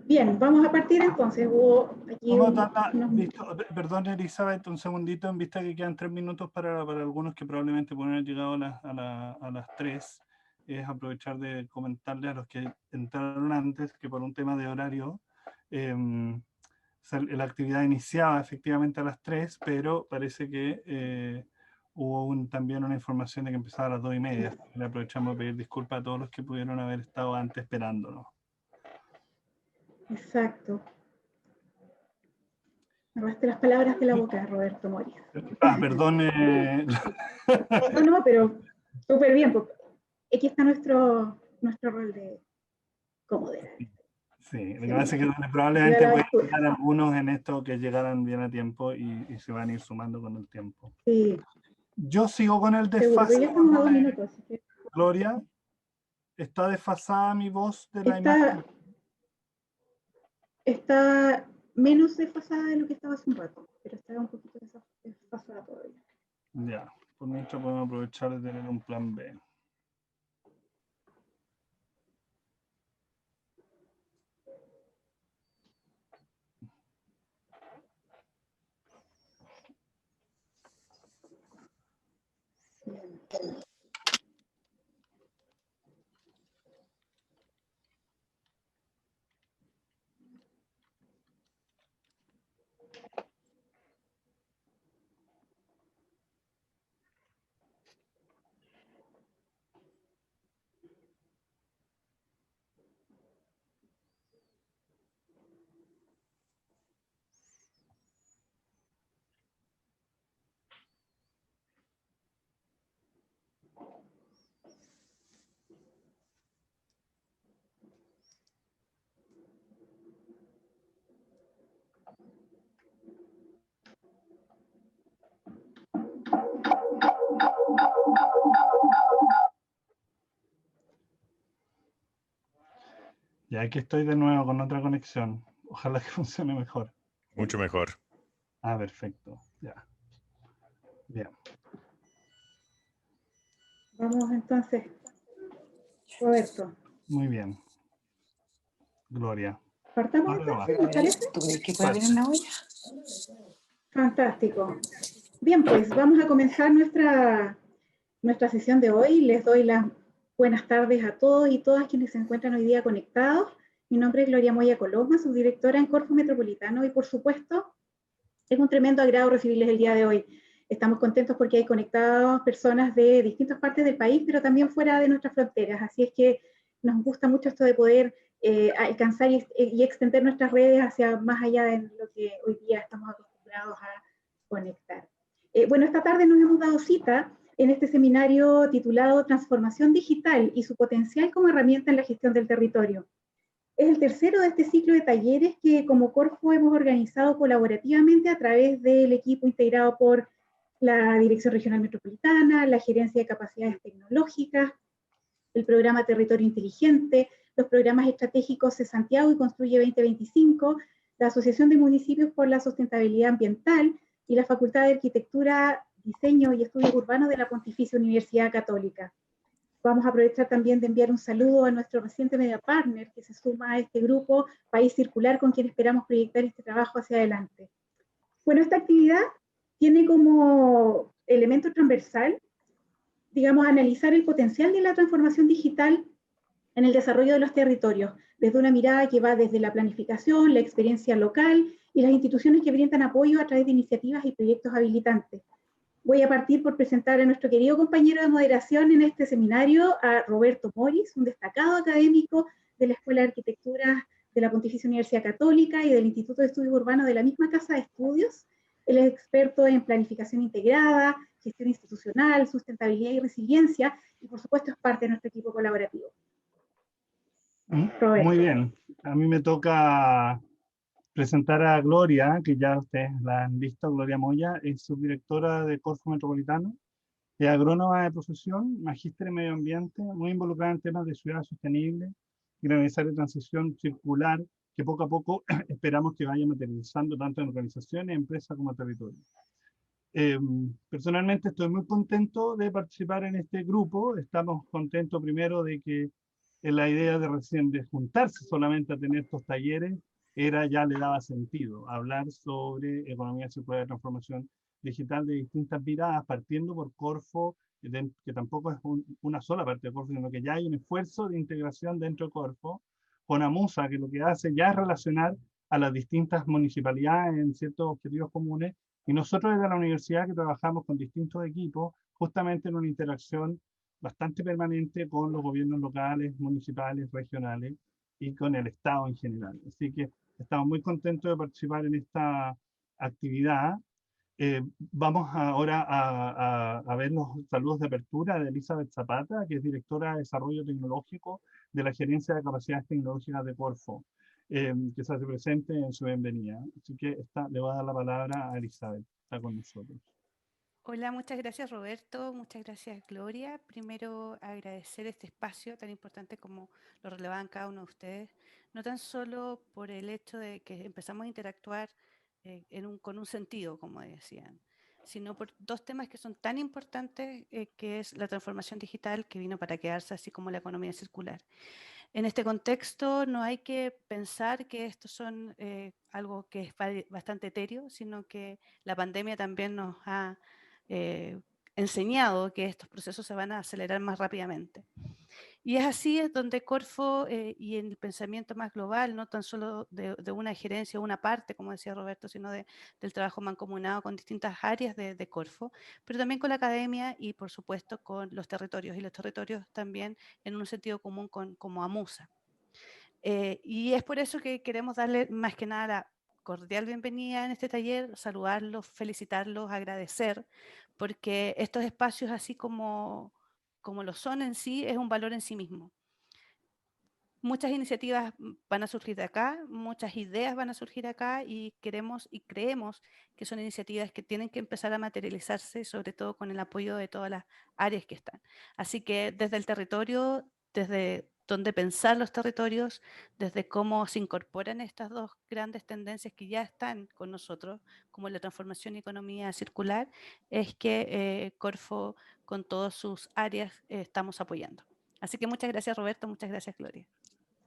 Bien, vamos a partir entonces. Hubo aquí Perdón, Elizabeth, un segundito, en vista que quedan 3 minutos para algunos que probablemente pueden haber llegado a las 3. Es aprovechar de comentarle a los que entraron antes que por un tema de horario, la actividad iniciaba efectivamente a las 3, pero parece que hubo también una información de que empezaba a las 2:30. Le aprovechamos de pedir disculpas a todos los que pudieron haber estado antes esperándonos. Exacto. Me robaste las palabras de la boca, Roberto Moris. Perdón. No, pero súper bien. Porque aquí está nuestro rol de comodera. Sí, lo que pasa es que probablemente pueden llegar algunos en esto que llegaran bien a tiempo y se van a ir sumando con el tiempo. Sí. Yo sigo con el Seguro, desfase. pero ya estamos a 2 minutos. Así que... Gloria, ¿está desfasada mi voz de la imagen? Está menos desfasada de lo que estaba hace un rato, pero está un poquito desfasada todavía. Ya, por mientras podemos aprovechar de tener un plan B. Ya aquí estoy de nuevo con otra conexión. Ojalá que funcione mejor. Mucho mejor. Ah, perfecto. Ya. Bien. Vamos entonces, Roberto. Muy bien. Gloria. ¿Partamos entonces? ¿Les parece? ¿Tú crees que puede haber en la olla? Fantástico. Bien, pues vamos a comenzar nuestra sesión de hoy. Les doy las buenas tardes a todos y todas quienes se encuentran hoy día conectados. Mi nombre es Gloria Moya Coloma, subdirectora en Corfo Metropolitano, y por supuesto es un tremendo agrado recibirles el día de hoy. Estamos contentos porque hay conectadas personas de distintas partes del país, pero también fuera de nuestras fronteras. Así es que nos gusta mucho esto de poder alcanzar y extender nuestras redes hacia más allá de lo que hoy día estamos acostumbrados a conectar. Bueno, esta tarde nos hemos dado cita en este seminario titulado Transformación Digital y su potencial como herramienta en la gestión del territorio. Es el tercero de este ciclo de talleres que como Corfo hemos organizado colaborativamente a través del equipo integrado por la Dirección Regional Metropolitana, la Gerencia de Capacidades Tecnológicas, el programa Territorio Inteligente, los programas estratégicos de Santiago y Construye 2025, la Asociación de Municipios por la Sustentabilidad Ambiental y la Facultad de Arquitectura, Diseño y Estudios Urbanos de la Pontificia Universidad Católica. Vamos a aprovechar también de enviar un saludo a nuestro reciente media partner que se suma a este grupo, País Circular, con quien esperamos proyectar este trabajo hacia adelante. Bueno, esta actividad tiene como elemento transversal, digamos, analizar el potencial de la transformación digital en el desarrollo de los territorios, desde una mirada que va desde la planificación, la experiencia local y las instituciones que brindan apoyo a través de iniciativas y proyectos habilitantes. Voy a partir por presentar a nuestro querido compañero de moderación en este seminario, a Roberto Moris, un destacado académico de la Escuela de Arquitectura de la Pontificia Universidad Católica y del Instituto de Estudios Urbanos de la misma Casa de Estudios. Él es experto en planificación integrada, gestión institucional, sustentabilidad y resiliencia, y por supuesto es parte de nuestro equipo colaborativo. Roberto. Muy bien. A mí me toca presentar a Gloria, que ya ustedes la han visto. Gloria Moya es subdirectora de Corfo Metropolitano, es agrónoma de profesión, magíster en medio ambiente, muy involucrada en temas de ciudad sostenible y la necesaria transición circular que poco a poco esperamos que vaya materializando tanto en organizaciones, empresas como territorios. Personalmente estoy muy contento de participar en este grupo. Estamos contentos primero de que la idea de juntarse solamente a tener estos talleres ya le daba sentido. Hablar sobre economía circular de transformación digital de distintas miradas, partiendo por Corfo, que tampoco es una sola parte de Corfo, sino que ya hay un esfuerzo de integración dentro de Corfo, con AMUSA, que lo que hace ya es relacionar a las distintas municipalidades en ciertos objetivos comunes, y nosotros desde la universidad que trabajamos con distintos equipos, justamente en una interacción bastante permanente con los gobiernos locales, municipales, regionales y con el Estado en general. Así que estamos muy contentos de participar en esta actividad. Vamos ahora a ver los saludos de apertura de Elizabeth Zapata, que es directora de Desarrollo Tecnológico de la Gerencia de Capacidades Tecnológicas de Corfo, que se hace presente en su bienvenida. Así que le voy a dar la palabra a Elizabeth, está con nosotros. Hola, muchas gracias Roberto, muchas gracias Gloria. Primero agradecer este espacio tan importante como lo relevaban cada uno de ustedes, no tan solo por el hecho de que empezamos a interactuar con un sentido, como decían, sino por dos temas que son tan importantes, que es la transformación digital que vino para quedarse, así como la economía circular. En este contexto no hay que pensar que estos son algo que es bastante etéreo, sino que la pandemia también nos ha enseñado que estos procesos se van a acelerar más rápidamente. Y es así es donde Corfo y en el pensamiento más global, no tan solo de una gerencia o una parte, como decía Roberto, sino del trabajo mancomunado con distintas áreas de Corfo, pero también con la academia y por supuesto con los territorios, y los territorios también en un sentido común como AMUSA. Y es por eso que queremos darle más que nada la cordial bienvenida en este taller, saludarlos, felicitarlos, agradecer, porque estos espacios, así como lo son en sí, es un valor en sí mismo. Muchas iniciativas van a surgir de acá, muchas ideas van a surgir acá, y queremos y creemos que son iniciativas que tienen que empezar a materializarse, sobre todo con el apoyo de todas las áreas que están. Así que desde el territorio, desde dónde pensar los territorios, desde cómo se incorporan estas dos grandes tendencias que ya están con nosotros, como la transformación y economía circular, es que Corfo con todas sus áreas estamos apoyando. Así que muchas gracias Roberto, muchas gracias Gloria.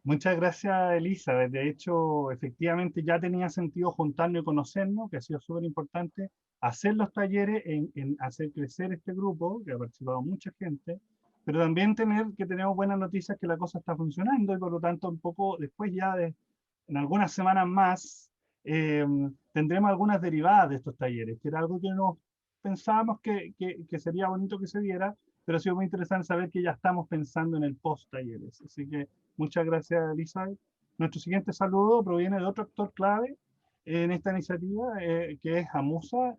Muchas gracias, Elizabeth. De hecho, efectivamente ya tenía sentido juntarnos y conocernos, que ha sido súper importante hacer los talleres, en hacer crecer este grupo, que ha participado mucha gente, pero también tenemos buenas noticias que la cosa está funcionando, y por lo tanto un poco después en algunas semanas más, tendremos algunas derivadas de estos talleres, que era algo que nos pensábamos que sería bonito que se diera, pero ha sido muy interesante saber que ya estamos pensando en el post-talleres. Así que muchas gracias, Elizabeth. Nuestro siguiente saludo proviene de otro actor clave en esta iniciativa, que es AMUSA,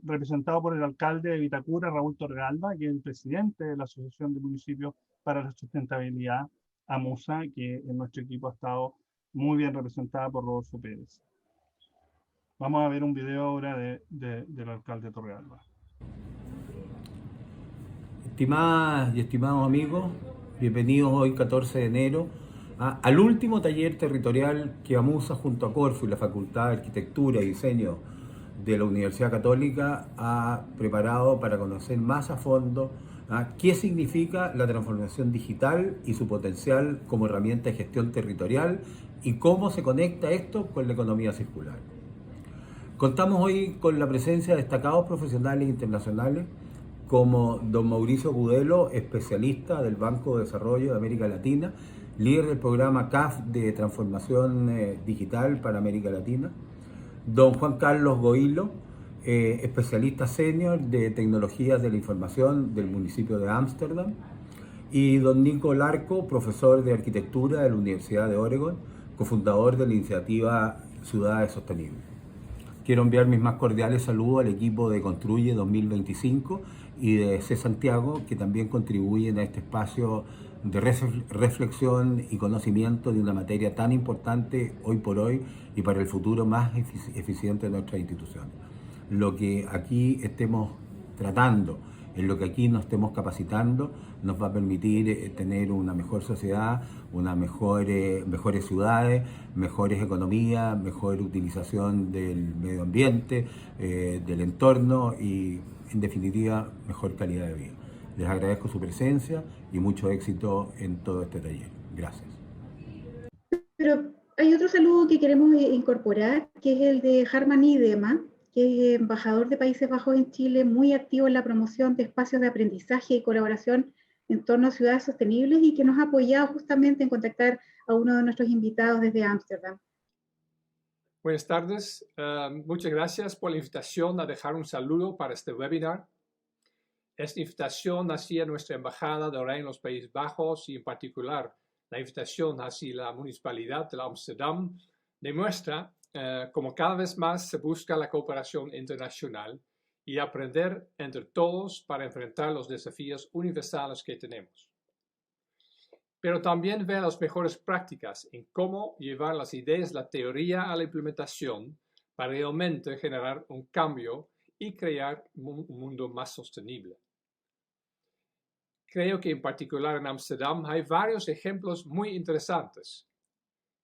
representado por el alcalde de Vitacura, Raúl Torrealba, que es el presidente de la Asociación de Municipios para la Sustentabilidad, AMUSA, que en nuestro equipo ha estado muy bien representada por Rodolfo Pérez. Vamos a ver un video ahora del alcalde Torrealba. Estimadas y estimados amigos, bienvenidos hoy 14 de enero al último taller territorial que AMUSA junto a Corfo y la Facultad de Arquitectura y Diseño de la Universidad Católica ha preparado para conocer más a fondo qué significa la transformación digital y su potencial como herramienta de gestión territorial y cómo se conecta esto con la economía circular. Contamos hoy con la presencia de destacados profesionales internacionales como don Mauricio Gudelo, especialista del Banco de Desarrollo de América Latina, líder del programa CAF de Transformación Digital para América Latina, don Juan Carlos Goilo, especialista senior de Tecnologías de la Información del municipio de Ámsterdam, y don Nico Larco, profesor de Arquitectura de la Universidad de Oregon, cofundador de la iniciativa Ciudades Sostenibles. Quiero enviar mis más cordiales saludos al equipo de Construye 2025 y de C Santiago, que también contribuyen a este espacio de reflexión y conocimiento de una materia tan importante hoy por hoy y para el futuro más eficiente de nuestras instituciones. Lo que aquí estemos tratando, en lo que aquí nos estemos capacitando, nos va a permitir tener una mejor sociedad, mejores ciudades, mejores economías, mejor utilización del medio ambiente, del entorno y, en definitiva, mejor calidad de vida. Les agradezco su presencia y mucho éxito en todo este taller. Gracias. Pero hay otro saludo que queremos incorporar, que es el de Harman Idema, que es embajador de Países Bajos en Chile, muy activo en la promoción de espacios de aprendizaje y colaboración en torno a ciudades sostenibles y que nos ha apoyado justamente en contactar a uno de nuestros invitados desde Ámsterdam. Buenas tardes. Muchas gracias por la invitación a dejar un saludo para este webinar. Esta invitación hacia nuestra Embajada de Oranje en los Países Bajos y en particular la invitación hacia la Municipalidad de Ámsterdam demuestra cómo cada vez más se busca la cooperación internacional y aprender entre todos para enfrentar los desafíos universales que tenemos. Pero también ver las mejores prácticas en cómo llevar las ideas, la teoría a la implementación para realmente generar un cambio y crear un mundo más sostenible. Creo que en particular en Ámsterdam hay varios ejemplos muy interesantes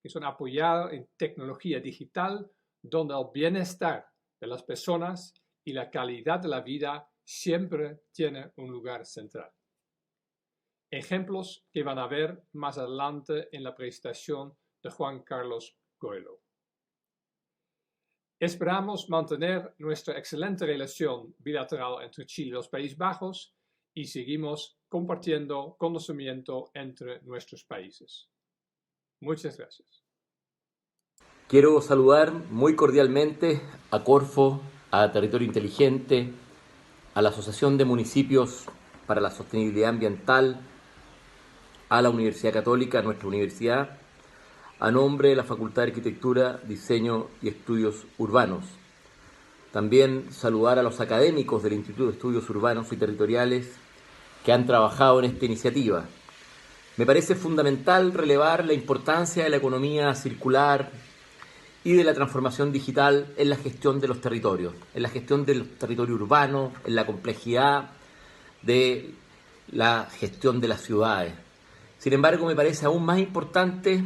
que son apoyados en tecnología digital donde el bienestar de las personas y la calidad de la vida siempre tiene un lugar central. Ejemplos que van a ver más adelante en la presentación de Juan Carlos Coelho. Esperamos mantener nuestra excelente relación bilateral entre Chile y los Países Bajos y seguimos compartiendo conocimiento entre nuestros países. Muchas gracias. Quiero saludar muy cordialmente a Corfo, a Territorio Inteligente, a la Asociación de Municipios para la Sostenibilidad Ambiental, a la Universidad Católica, a nuestra universidad, a nombre de la Facultad de Arquitectura, Diseño y Estudios Urbanos. También saludar a los académicos del Instituto de Estudios Urbanos y Territoriales que han trabajado en esta iniciativa. Me parece fundamental relevar la importancia de la economía circular y de la transformación digital en la gestión de los territorios, en la gestión del territorio urbano, en la complejidad de la gestión de las ciudades. Sin embargo, me parece aún más importante,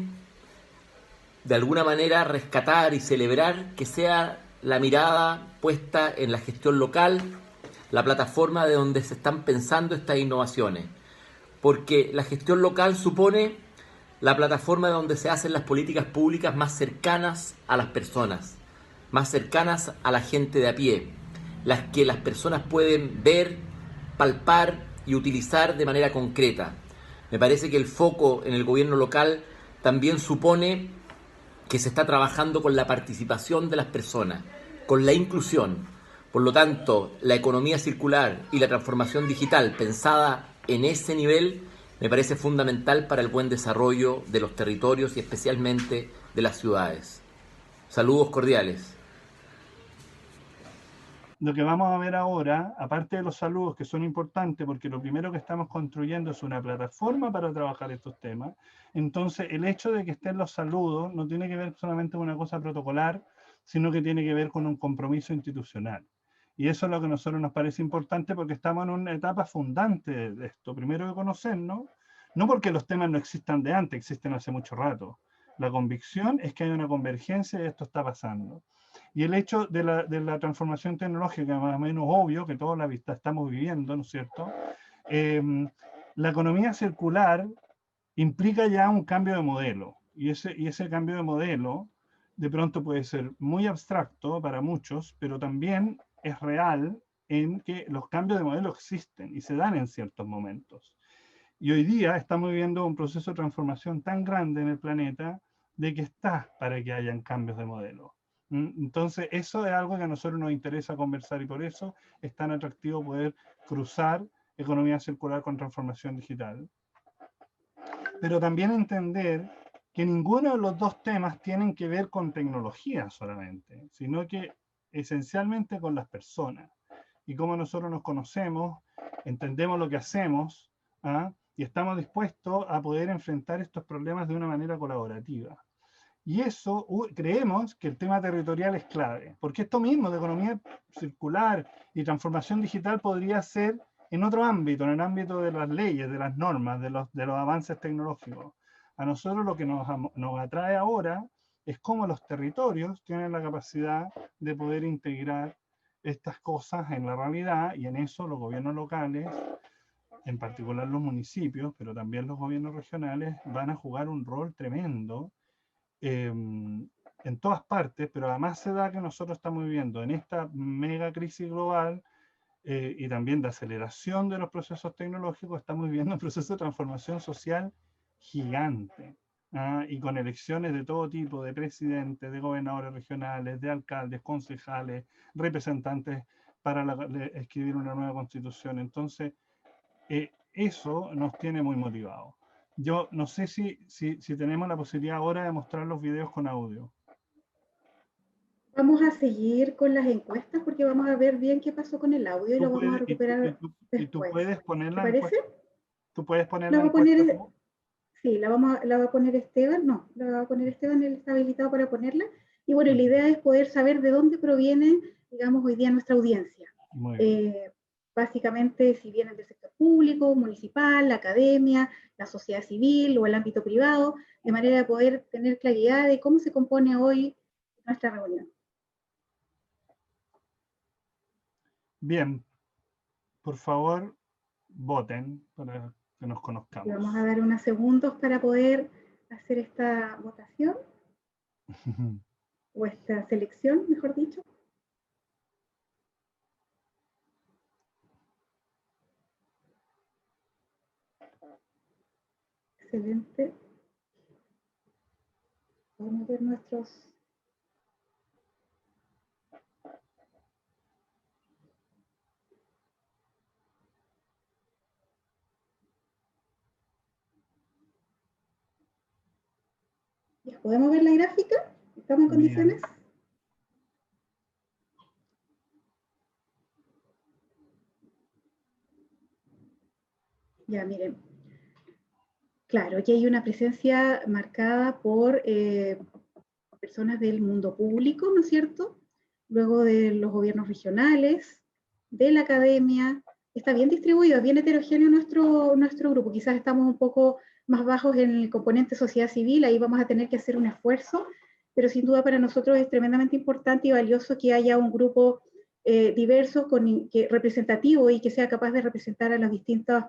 de alguna manera, rescatar y celebrar que sea la mirada puesta en la gestión local, la plataforma de donde se están pensando estas innovaciones. Porque la gestión local supone la plataforma de donde se hacen las políticas públicas más cercanas a las personas, más cercanas a la gente de a pie, las que las personas pueden ver, palpar y utilizar de manera concreta. Me parece que el foco en el gobierno local también supone que se está trabajando con la participación de las personas, con la inclusión. Por lo tanto, la economía circular y la transformación digital pensada en ese nivel me parece fundamental para el buen desarrollo de los territorios y especialmente de las ciudades. Saludos cordiales. Lo que vamos a ver ahora, aparte de los saludos que son importantes, porque lo primero que estamos construyendo es una plataforma para trabajar estos temas, entonces el hecho de que estén los saludos no tiene que ver solamente con una cosa protocolar, sino que tiene que ver con un compromiso institucional. Y eso es lo que a nosotros nos parece importante porque estamos en una etapa fundante de esto. Primero que conocernos, no porque los temas no existan de antes, existen hace mucho rato. La convicción es que hay una convergencia y esto está pasando. Y el hecho de la transformación tecnológica, más o menos obvio, que todos la estamos viviendo, ¿no es cierto? La economía circular implica ya un cambio de modelo. Y ese cambio de modelo de pronto puede ser muy abstracto para muchos, pero también es real en que los cambios de modelo existen y se dan en ciertos momentos. Y hoy día estamos viviendo un proceso de transformación tan grande en el planeta de que está para que hayan cambios de modelo. Entonces, eso es algo que a nosotros nos interesa conversar y por eso es tan atractivo poder cruzar economía circular con transformación digital. Pero también entender que ninguno de los dos temas tienen que ver con tecnología solamente, sino que esencialmente con las personas. Y cómo nosotros nos conocemos, entendemos lo que hacemos, y estamos dispuestos a poder enfrentar estos problemas de una manera colaborativa. Y eso, creemos que el tema territorial es clave, porque esto mismo de economía circular y transformación digital podría ser en otro ámbito, en el ámbito de las leyes, de las normas, de los avances tecnológicos. A nosotros lo que nos atrae ahora es cómo los territorios tienen la capacidad de poder integrar estas cosas en la realidad, y en eso los gobiernos locales en particular los municipios, pero también los gobiernos regionales, van a jugar un rol tremendo en todas partes, pero además se da que nosotros estamos viviendo en esta mega crisis global y también de aceleración de los procesos tecnológicos, estamos viviendo un proceso de transformación social gigante. Y con elecciones de todo tipo, de presidentes, de gobernadores regionales, de alcaldes, concejales, representantes para escribir una nueva constitución. Entonces, eso nos tiene muy motivados. Yo no sé si tenemos la posibilidad ahora de mostrar los videos con audio. Vamos a seguir con las encuestas porque vamos a ver bien qué pasó con el audio y lo vamos a recuperar y tú después. puedes poner ¿Te la parece? encuesta. ¿Tú puedes poner La la va a poner, encuesta? sí, la va a poner Esteban. No, la va a poner Esteban, él está habilitado para ponerla. Y bueno, la idea es poder saber de dónde proviene, digamos, hoy día nuestra audiencia. Muy bien. Básicamente, si vienen del sector público, municipal, la academia, la sociedad civil o el ámbito privado, de manera de poder tener claridad de cómo se compone hoy nuestra reunión. Bien, por favor, voten para que nos conozcamos. Y vamos a dar unos segundos para poder hacer esta votación, o esta selección, mejor dicho. Excelente. Vamos a ver nuestros... ¿Ya podemos ver la gráfica? ¿Estamos en condiciones? Ya, miren. Claro, aquí hay una presencia marcada por personas del mundo público, ¿no es cierto? Luego de los gobiernos regionales, de la academia. Está bien distribuido, es bien heterogéneo nuestro grupo. Quizás estamos un poco más bajos en el componente sociedad civil, ahí vamos a tener que hacer un esfuerzo, pero sin duda para nosotros es tremendamente importante y valioso que haya un grupo diverso, representativo y que sea capaz de representar a los distintos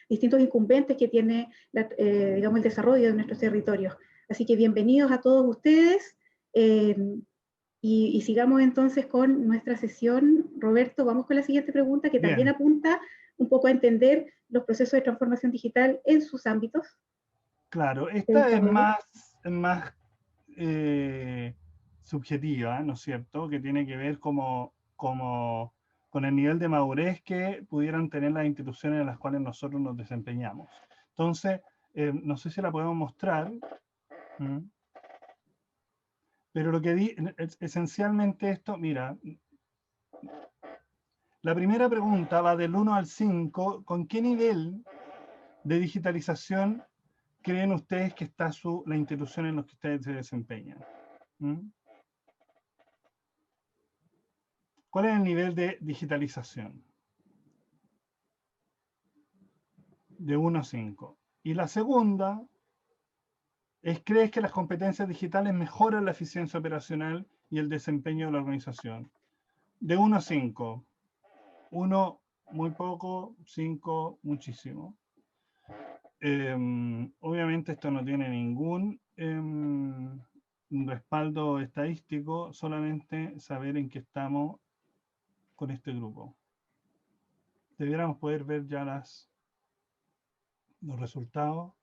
incumbentes que tiene digamos, el desarrollo de nuestros territorios. Así que bienvenidos a todos ustedes y sigamos entonces con nuestra sesión. Roberto, vamos con la siguiente pregunta que también apunta un poco a entender los procesos de transformación digital en sus ámbitos. Claro, esta es más subjetiva, ¿no es cierto? Que tiene que ver con el nivel de madurez que pudieran tener las instituciones en las cuales nosotros nos desempeñamos. Entonces, no sé si la podemos mostrar, pero lo que esencialmente esto, mira, la primera pregunta va del 1 al 5, ¿con qué nivel de digitalización creen ustedes que está la institución en la que ustedes se desempeñan? ¿Cuál es el nivel de digitalización? De 1 a 5. Y la segunda es, ¿crees que las competencias digitales mejoran la eficiencia operacional y el desempeño de la organización? De 1 a 5. 1, muy poco, 5, muchísimo. Obviamente esto no tiene ningún respaldo estadístico, solamente saber en qué estamos con este grupo. Debiéramos poder ver ya los resultados.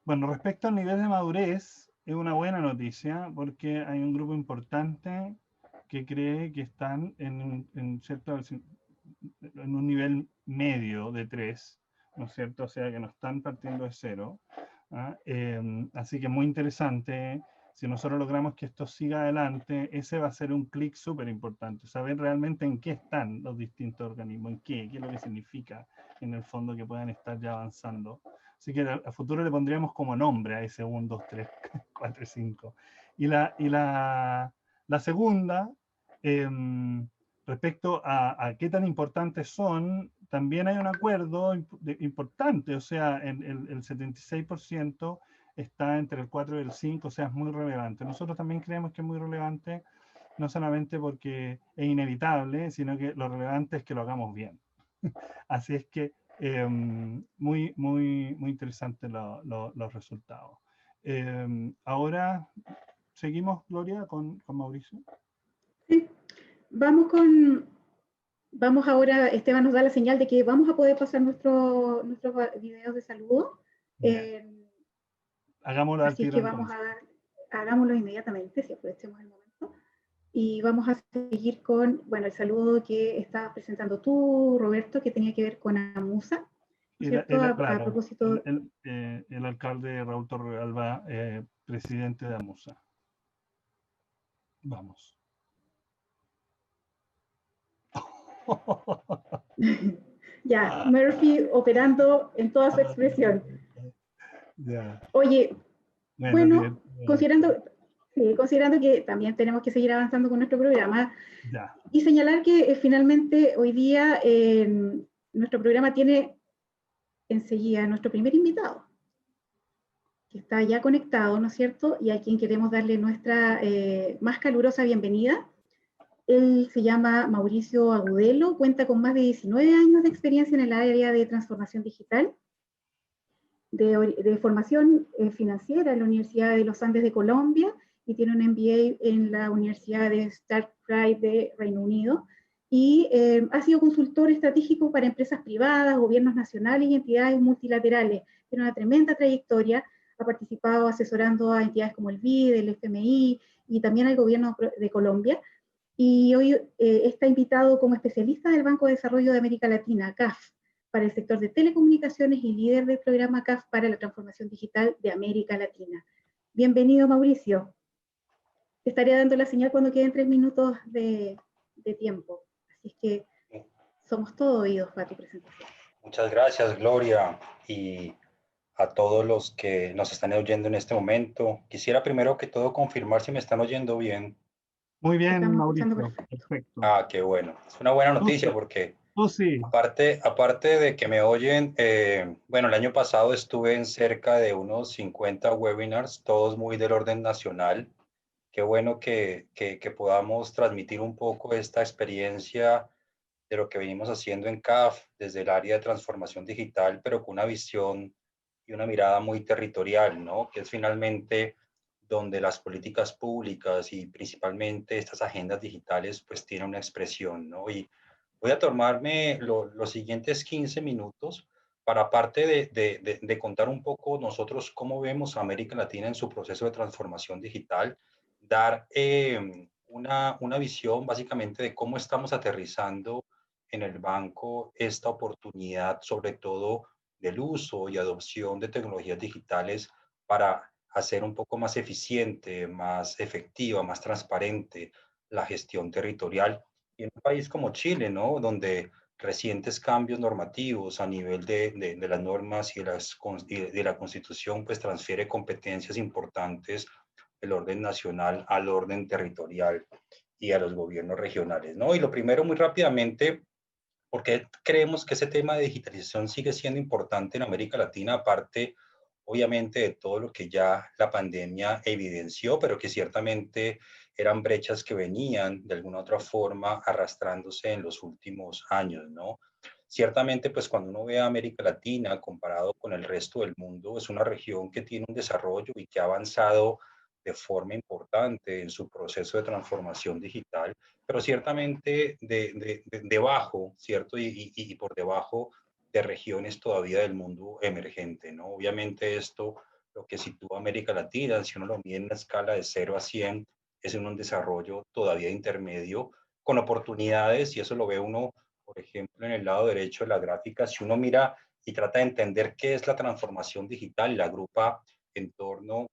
Bueno, respecto al nivel de madurez, es una buena noticia porque hay un grupo importante que cree que están en un nivel medio de 3, ¿no es cierto? O sea, que no están partiendo de 0. Así que muy interesante. Si nosotros logramos que esto siga adelante, ese va a ser un clic súper importante. Saber realmente en qué están los distintos organismos, en qué es lo que significa en el fondo que puedan estar ya avanzando. Así que a futuro le pondríamos como nombre a ese 1, 2, 3, 4, 5. Y la segunda, respecto a qué tan importantes son, también hay un acuerdo importante, o sea, el 76% está entre el 4 y el 5, o sea, es muy relevante. Nosotros también creemos que es muy relevante no solamente porque es inevitable, sino que lo relevante es que lo hagamos bien. Así es que muy interesantes los resultados. Ahora seguimos, Gloria, con Mauricio. Sí. Vamos ahora, Esteban nos da la señal de que vamos a poder pasar nuestros videos de saludo. Hagámoslo al Así tiro, que hagámoslo inmediatamente, si aprovechemos el momento. Y vamos a seguir con, bueno, el saludo que estabas presentando tú, Roberto, que tenía que ver con AMUSA, ¿cierto? A propósito... El alcalde Raúl Torrealba, presidente de AMUSA. Vamos. Ya, Murphy operando en toda su expresión. Yeah. Oye, bueno, bien. considerando que también tenemos que seguir avanzando con nuestro programa, Ya. y señalar que finalmente hoy día nuestro programa tiene enseguida nuestro primer invitado, que está ya conectado, ¿no es cierto? Y a quien queremos darle nuestra más calurosa bienvenida. Él se llama Mauricio Agudelo, cuenta con más de 19 años de experiencia en el área de transformación digital, de formación financiera en la Universidad de los Andes de Colombia, y tiene un MBA en la Universidad de Strathclyde de Reino Unido, y ha sido consultor estratégico para empresas privadas, gobiernos nacionales y entidades multilaterales. Tiene una tremenda trayectoria, ha participado asesorando a entidades como el BID, el FMI y también al gobierno de Colombia, y hoy está invitado como especialista del Banco de Desarrollo de América Latina, CAF, para el sector de telecomunicaciones y líder del programa CAF para la transformación digital de América Latina. Bienvenido, Mauricio. Te estaría dando la señal cuando queden 3 minutos de tiempo. Así es que somos todo oídos para tu presentación. Muchas gracias, Gloria, y a todos los que nos están oyendo en este momento. Quisiera primero que todo confirmar si me están oyendo bien. Muy bien, Estamos Mauricio. Perfecto. Ah, qué bueno. Es una buena noticia porque sí. aparte de que me oyen, bueno, el año pasado estuve en cerca de unos 50 webinars, todos muy del orden nacional. Qué bueno que podamos transmitir un poco esta experiencia de lo que venimos haciendo en CAF desde el área de transformación digital, pero con una visión y una mirada muy territorial, ¿no? Que es finalmente donde las políticas públicas y principalmente estas agendas digitales pues tienen una expresión, ¿no? Y voy a tomarme los siguientes 15 minutos para, aparte de contar un poco nosotros cómo vemos a América Latina en su proceso de transformación digital, dar una visión básicamente de cómo estamos aterrizando en el banco esta oportunidad, sobre todo del uso y adopción de tecnologías digitales para hacer un poco más eficiente, más efectiva, más transparente la gestión territorial. Y en un país como Chile, ¿no? Donde recientes cambios normativos a nivel de las normas y de la Constitución, pues transfiere competencias importantes del orden nacional al orden territorial y a los gobiernos regionales, ¿no? Y lo primero, muy rápidamente, ¿por qué creemos que ese tema de digitalización sigue siendo importante en América Latina, aparte, obviamente, de todo lo que ya la pandemia evidenció, pero que ciertamente eran brechas que venían de alguna otra forma arrastrándose en los últimos años, ¿no? Ciertamente, pues cuando uno ve a América Latina comparado con el resto del mundo, es una región que tiene un desarrollo y que ha avanzado de forma importante en su proceso de transformación digital, pero ciertamente debajo, ¿cierto? Y por debajo de regiones todavía del mundo emergente, ¿no? Obviamente esto, lo que sitúa América Latina, si uno lo mide en la escala de 0 a 100, es en un desarrollo todavía intermedio, con oportunidades, y eso lo ve uno, por ejemplo, en el lado derecho de la gráfica, si uno mira y trata de entender qué es la transformación digital, la agrupa en torno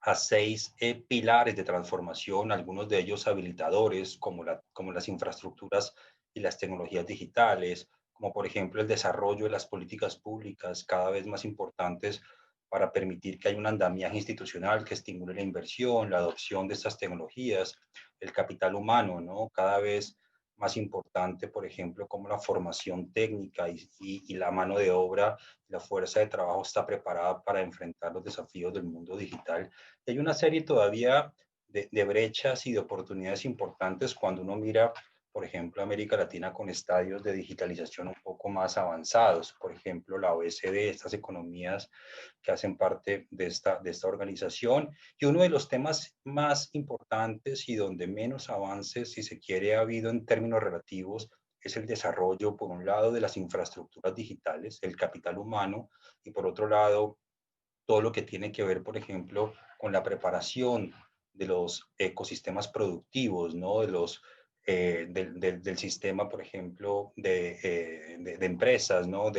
a 6 pilares de transformación, algunos de ellos habilitadores, como las infraestructuras y las tecnologías digitales, como por ejemplo el desarrollo de las políticas públicas cada vez más importantes para permitir que haya un andamiaje institucional que estimule la inversión, la adopción de estas tecnologías, el capital humano, ¿no? Cada vez más importante, por ejemplo, como la formación técnica y la mano de obra, la fuerza de trabajo está preparada para enfrentar los desafíos del mundo digital. Y hay una serie todavía de brechas y de oportunidades importantes cuando uno mira, por ejemplo, América Latina con estadios de digitalización un poco más avanzados. Por ejemplo, la OECD, estas economías que hacen parte de esta organización. Y uno de los temas más importantes y donde menos avances, si se quiere, ha habido en términos relativos, es el desarrollo, por un lado, de las infraestructuras digitales, el capital humano, y por otro lado, todo lo que tiene que ver, por ejemplo, con la preparación de los ecosistemas productivos, ¿no? Del sistema, por ejemplo, de empresas, ¿no?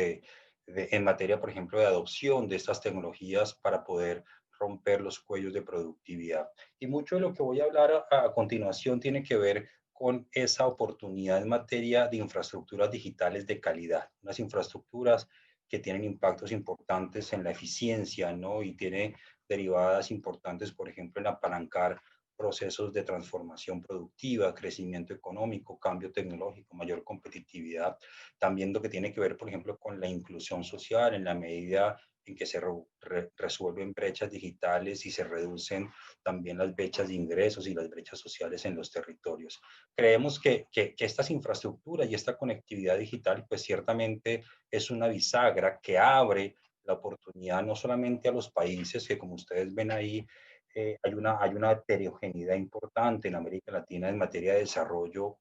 En materia, por ejemplo, de adopción de estas tecnologías para poder romper los cuellos de productividad. Y mucho de lo que voy a hablar a continuación tiene que ver con esa oportunidad en materia de infraestructuras digitales de calidad, unas infraestructuras que tienen impactos importantes en la eficiencia, ¿no? Y tiene derivadas importantes, por ejemplo, en apalancar procesos de transformación productiva, crecimiento económico, cambio tecnológico, mayor competitividad. También lo que tiene que ver, por ejemplo, con la inclusión social en la medida en que se resuelven brechas digitales y se reducen también las brechas de ingresos y las brechas sociales en los territorios. Creemos que estas infraestructuras y esta conectividad digital, pues ciertamente es una bisagra que abre la oportunidad no solamente a los países, que como ustedes ven ahí, hay una heterogeneidad importante en América Latina en materia de desarrollo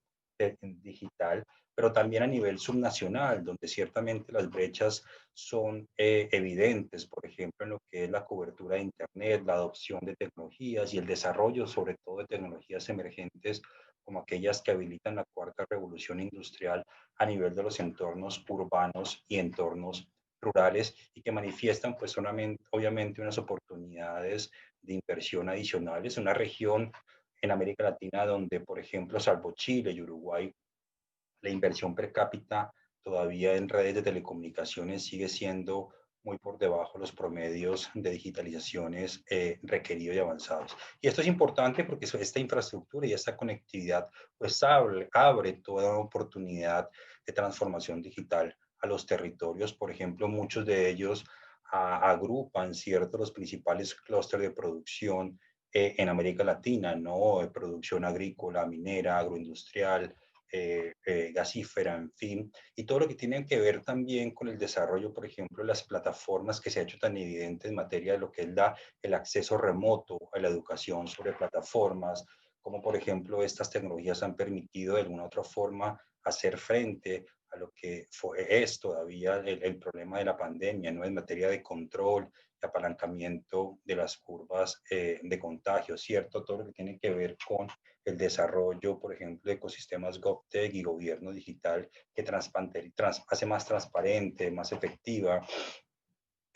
digital, pero también a nivel subnacional, donde ciertamente las brechas son evidentes, por ejemplo, en lo que es la cobertura de Internet, la adopción de tecnologías y el desarrollo, sobre todo, de tecnologías emergentes como aquellas que habilitan la cuarta revolución industrial a nivel de los entornos urbanos y entornos rurales y que manifiestan pues obviamente unas oportunidades de inversión adicionales. Una región en América Latina donde, por ejemplo, salvo Chile y Uruguay, la inversión per cápita todavía en redes de telecomunicaciones sigue siendo muy por debajo de los promedios de digitalizaciones requeridos y avanzados. Y esto es importante porque esta infraestructura y esta conectividad pues abre toda oportunidad de transformación digital a los territorios. Por ejemplo, muchos de ellos agrupan, ¿cierto?, los principales clústeres de producción en América Latina, ¿no? Producción agrícola, minera, agroindustrial, gasífera, en fin, y todo lo que tiene que ver también con el desarrollo, por ejemplo, de las plataformas que se ha hecho tan evidente en materia de lo que es el acceso remoto a la educación sobre plataformas, como por ejemplo estas tecnologías han permitido de alguna otra forma hacer frente a lo que es todavía el problema de la pandemia, ¿no? En materia de control, de apalancamiento de las curvas de contagio, ¿cierto? Todo lo que tiene que ver con el desarrollo, por ejemplo, de ecosistemas GovTech y gobierno digital que hace más transparente, más efectiva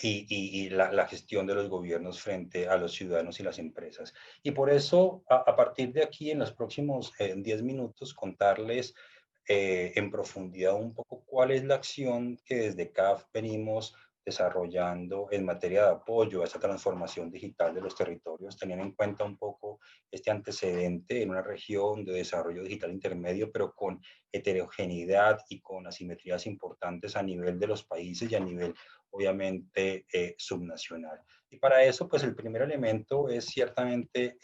la gestión de los gobiernos frente a los ciudadanos y las empresas. Y por eso, a partir de aquí, en los próximos 10 minutos, contarles en profundidad un poco cuál es la acción que desde CAF venimos desarrollando en materia de apoyo a esa transformación digital de los territorios, teniendo en cuenta un poco este antecedente en una región de desarrollo digital intermedio, pero con heterogeneidad y con asimetrías importantes a nivel de los países y a nivel, obviamente, subnacional. Y para eso, pues el primer elemento es ciertamente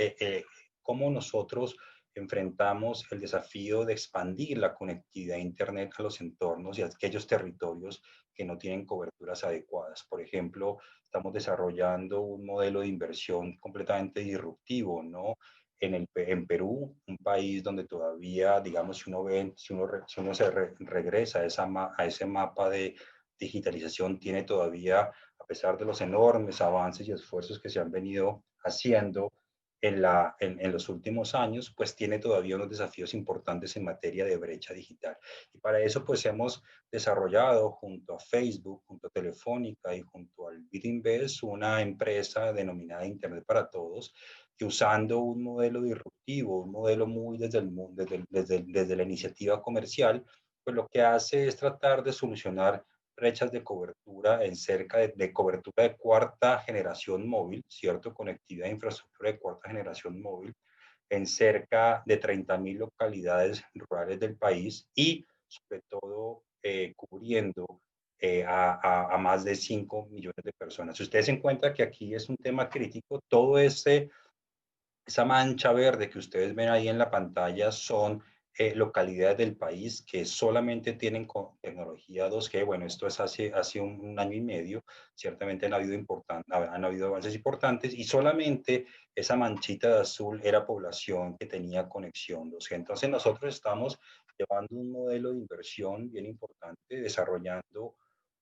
cómo nosotros enfrentamos el desafío de expandir la conectividad a Internet a los entornos y a aquellos territorios que no tienen coberturas adecuadas. Por ejemplo, estamos desarrollando un modelo de inversión completamente disruptivo, ¿no? En Perú, un país donde todavía, digamos, si uno regresa a ese mapa de digitalización, tiene todavía, a pesar de los enormes avances y esfuerzos que se han venido haciendo, en los últimos años, pues tiene todavía unos desafíos importantes en materia de brecha digital. Y para eso, pues hemos desarrollado junto a Facebook, junto a Telefónica y junto al Bitinvest una empresa denominada Internet para Todos, que usando un modelo disruptivo, un modelo muy desde la iniciativa comercial, pues lo que hace es tratar de solucionar brechas de cobertura en cerca de cobertura de cuarta generación móvil, ¿cierto? Conectividad de infraestructura de cuarta generación móvil en cerca de 30.000 localidades rurales del país y sobre todo cubriendo a más de 5 millones de personas. Si ustedes se encuentran que aquí es un tema crítico, todo ese Esa mancha verde que ustedes ven ahí en la pantalla son localidades del país que solamente tienen tecnología 2G. Bueno, esto es hace un año y medio. Ciertamente han habido avances importantes y solamente esa manchita de azul era población que tenía conexión 2G. Entonces nosotros estamos llevando un modelo de inversión bien importante, desarrollando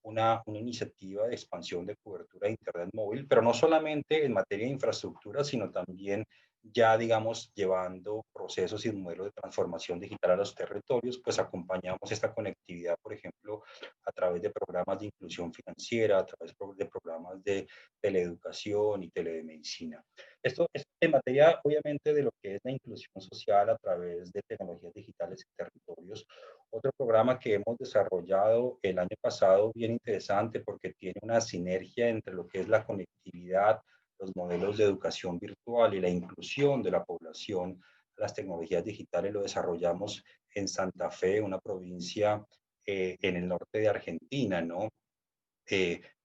una iniciativa de expansión de cobertura de Internet móvil, pero no solamente en materia de infraestructura, sino también ya, digamos, llevando procesos y modelos de transformación digital a los territorios, pues acompañamos esta conectividad, por ejemplo, a través de programas de inclusión financiera, a través de programas de teleeducación y telemedicina. Esto es en materia, obviamente, de lo que es la inclusión social a través de tecnologías digitales en territorios. Otro programa que hemos desarrollado el año pasado, bien interesante, porque tiene una sinergia entre lo que es la conectividad, los modelos de educación virtual y la inclusión de la población a las tecnologías digitales, lo desarrollamos en Santa Fe, una provincia en el norte de Argentina, ¿no?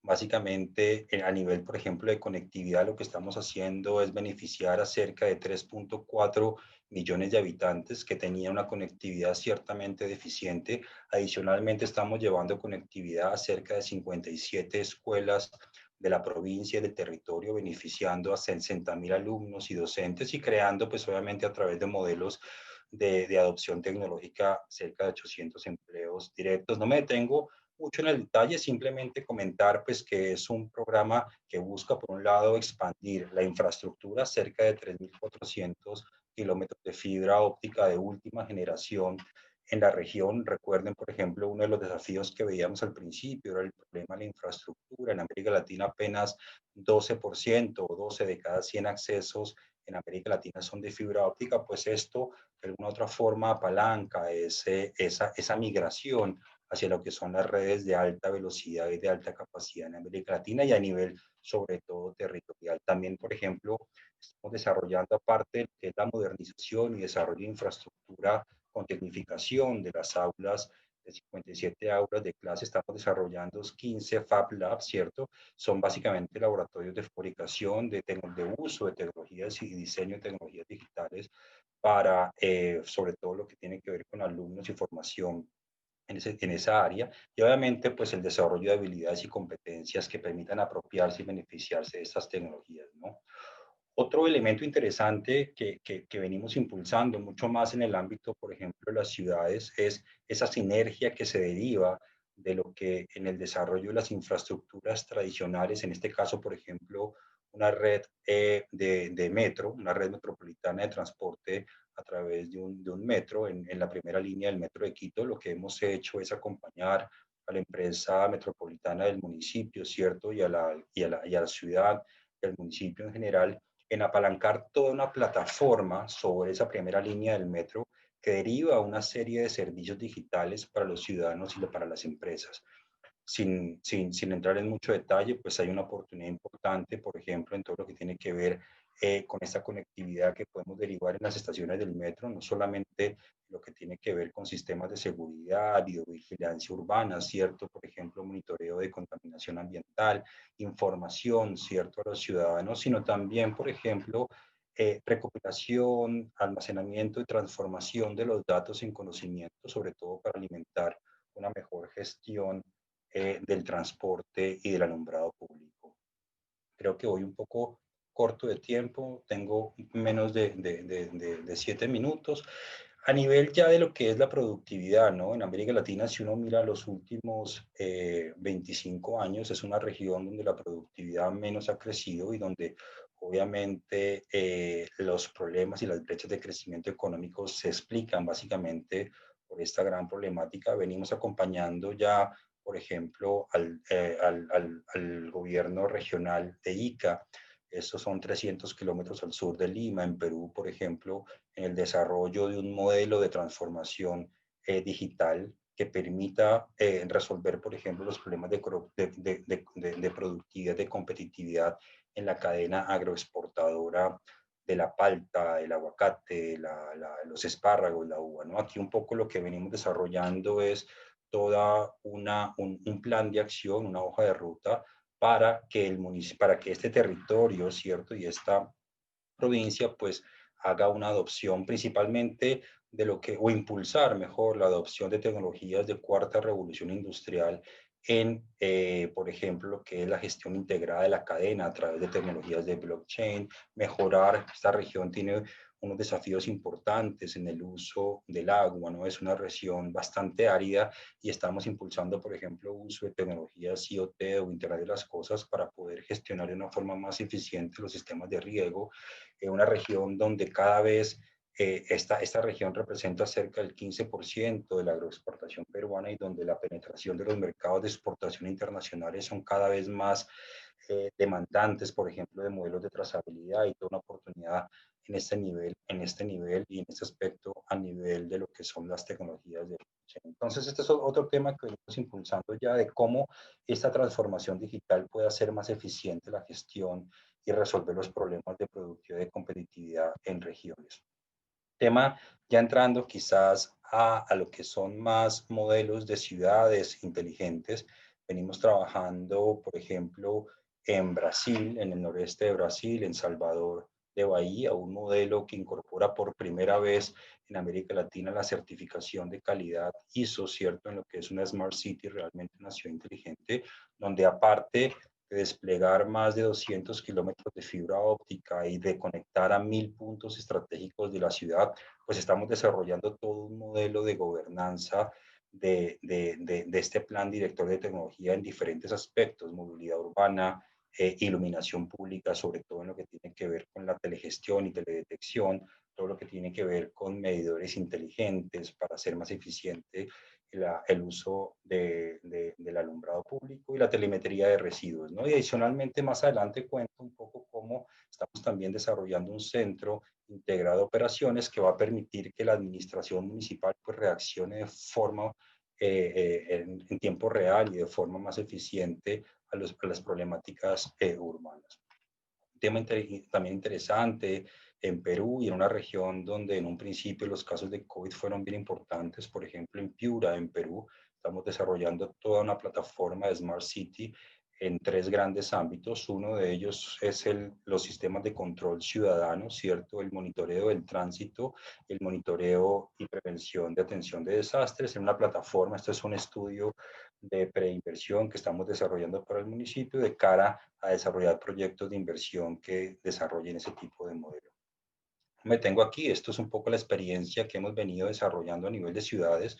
Básicamente, a nivel, por ejemplo, de conectividad, lo que estamos haciendo es beneficiar a cerca de 3.4 millones de habitantes que tenían una conectividad ciertamente deficiente. Adicionalmente, estamos llevando conectividad a cerca de 57 escuelas de la provincia y del territorio, beneficiando a 60.000 alumnos y docentes y creando, pues obviamente a través de modelos de adopción tecnológica, cerca de 800 empleos directos. No me detengo mucho en el detalle, simplemente comentar pues que es un programa que busca por un lado expandir la infraestructura, cerca de 3.400 kilómetros de fibra óptica de última generación en la región. Recuerden, por ejemplo, uno de los desafíos que veíamos al principio era el problema de la infraestructura. En América Latina apenas 12% o 12 de cada 100 accesos en América Latina son de fibra óptica, pues esto de alguna otra forma apalanca esa migración hacia lo que son las redes de alta velocidad y de alta capacidad en América Latina y a nivel sobre todo territorial. También, por ejemplo, estamos desarrollando aparte de que es la modernización y desarrollo de infraestructura con tecnificación de las aulas, de 57 aulas de clase, estamos desarrollando 15 Fab Labs, ¿cierto? Son básicamente laboratorios de fabricación, de uso de tecnologías y diseño de tecnologías digitales para, sobre todo, lo que tiene que ver con alumnos y formación en esa área y obviamente pues el desarrollo de habilidades y competencias que permitan apropiarse y beneficiarse de estas tecnologías, ¿no? Otro elemento interesante que venimos impulsando mucho más en el ámbito, por ejemplo, de las ciudades, es esa sinergia que se deriva de lo que en el desarrollo de las infraestructuras tradicionales, en este caso, por ejemplo, una red de metro, una red metropolitana de transporte a través de un metro en la primera línea del metro de Quito, lo que hemos hecho es acompañar a la empresa metropolitana del municipio, ¿cierto? Y a la ciudad, del municipio en general, en apalancar toda una plataforma sobre esa primera línea del metro que deriva una serie de servicios digitales para los ciudadanos y para las empresas. Sin entrar en mucho detalle, pues hay una oportunidad importante, por ejemplo, en todo lo que tiene que ver con esta conectividad que podemos derivar en las estaciones del metro, no solamente lo que tiene que ver con sistemas de seguridad, videovigilancia urbana, ¿cierto? Por ejemplo, monitoreo de contaminación ambiental, información, ¿cierto? A los ciudadanos, sino también, por ejemplo, recopilación, almacenamiento y transformación de los datos en conocimiento, sobre todo para alimentar una mejor gestión del transporte y del alumbrado público. Creo que voy un poco corto de tiempo, tengo menos de 7 minutos. A nivel ya de lo que es la productividad, ¿no? En América Latina, si uno mira los últimos 25 años, es una región donde la productividad menos ha crecido y donde obviamente los problemas y las brechas de crecimiento económico se explican básicamente por esta gran problemática. Venimos acompañando ya, por ejemplo, al gobierno regional de Ica. Estos son 300 kilómetros al sur de Lima, en Perú, por ejemplo, en el desarrollo de un modelo de transformación digital que permita resolver, por ejemplo, los problemas de productividad, de competitividad en la cadena agroexportadora de la palta, el aguacate, los espárragos, la uva, ¿no? Aquí un poco lo que venimos desarrollando es toda un plan de acción, una hoja de ruta para que este territorio, ¿cierto? Y esta provincia pues haga una adopción principalmente de lo que, o impulsar mejor la adopción de tecnologías de cuarta revolución industrial en, por ejemplo, lo que es la gestión integrada de la cadena a través de tecnologías de blockchain, mejorar. Esta región tiene unos desafíos importantes en el uso del agua, ¿no? Es una región bastante árida y estamos impulsando, por ejemplo, uso de tecnologías IoT o Internet de las Cosas para poder gestionar de una forma más eficiente los sistemas de riego. Una región donde cada vez esta región representa cerca del 15% de la agroexportación peruana y donde la penetración de los mercados de exportación internacionales son cada vez más demandantes, por ejemplo, de modelos de trazabilidad y toda una oportunidad en este nivel y en este aspecto a nivel de lo que son las tecnologías de blockchain. Entonces, este es otro tema que venimos impulsando ya de cómo esta transformación digital puede hacer más eficiente la gestión y resolver los problemas de productividad y competitividad en regiones. Tema ya entrando quizás a lo que son más modelos de ciudades inteligentes. Venimos trabajando, por ejemplo, en Brasil, en el noreste de Brasil, en Salvador de Bahía, un modelo que incorpora por primera vez en América Latina la certificación de calidad ISO, ¿cierto? En lo que es una Smart City, realmente una ciudad inteligente, donde aparte de desplegar más de 200 kilómetros de fibra óptica y de conectar a 1000 puntos estratégicos de la ciudad, pues estamos desarrollando todo un modelo de gobernanza de este plan director de tecnología en diferentes aspectos, movilidad urbana, iluminación pública, sobre todo en lo que tiene que ver con la telegestión y teledetección, todo lo que tiene que ver con medidores inteligentes para hacer más eficiente el uso del alumbrado público y la telemetría de residuos, ¿no? Y adicionalmente, más adelante cuento un poco cómo estamos también desarrollando un centro integrado de operaciones que va a permitir que la administración municipal pues reaccione de forma en tiempo real y de forma más eficiente a las problemáticas urbanas. Un tema también interesante en Perú y en una región donde en un principio los casos de COVID fueron bien importantes, por ejemplo en Piura, en Perú, estamos desarrollando toda una plataforma de Smart City en 3 grandes ámbitos. Uno de ellos es los sistemas de control ciudadano, ¿cierto? El monitoreo del tránsito, el monitoreo y prevención de atención de desastres en una plataforma. Esto es un estudio de preinversión que estamos desarrollando para el municipio de cara a desarrollar proyectos de inversión que desarrollen ese tipo de modelo. Me tengo aquí, esto es un poco la experiencia que hemos venido desarrollando a nivel de ciudades,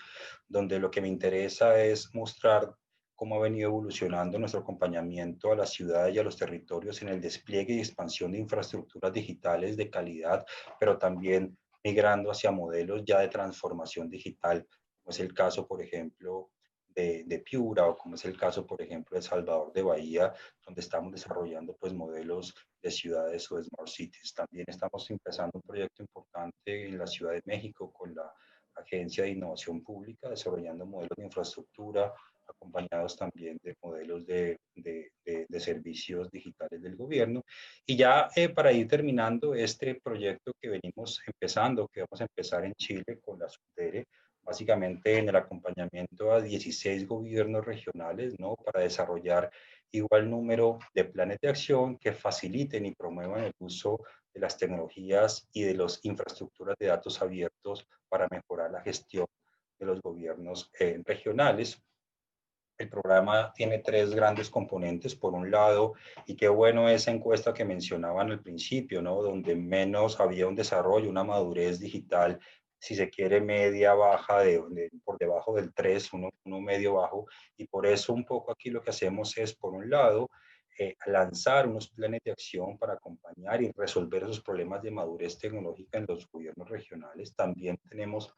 donde lo que me interesa es mostrar cómo ha venido evolucionando nuestro acompañamiento a las ciudades y a los territorios en el despliegue y expansión de infraestructuras digitales de calidad, pero también migrando hacia modelos ya de transformación digital, como es el caso, por ejemplo, de Piura o como es el caso, por ejemplo, de Salvador de Bahía, donde estamos desarrollando pues modelos de ciudades o de smart cities. También estamos empezando un proyecto importante en la Ciudad de México con la Agencia de Innovación Pública, desarrollando modelos de infraestructura, acompañados también de modelos de servicios digitales del gobierno. Y ya para ir terminando este proyecto que venimos empezando, que vamos a empezar en Chile con la SUTERE, básicamente en el acompañamiento a 16 gobiernos regionales, ¿no? Para desarrollar igual número de planes de acción que faciliten y promuevan el uso de las tecnologías y de las infraestructuras de datos abiertos para mejorar la gestión de los gobiernos regionales. El programa tiene 3 grandes componentes. Por un lado, y qué bueno esa encuesta que mencionaban al principio, ¿no? Donde menos había un desarrollo, una madurez digital, si se quiere, media, baja, por debajo del 3, uno medio bajo. Y por eso un poco aquí lo que hacemos es, por un lado, lanzar unos planes de acción para acompañar y resolver esos problemas de madurez tecnológica en los gobiernos regionales. También tenemos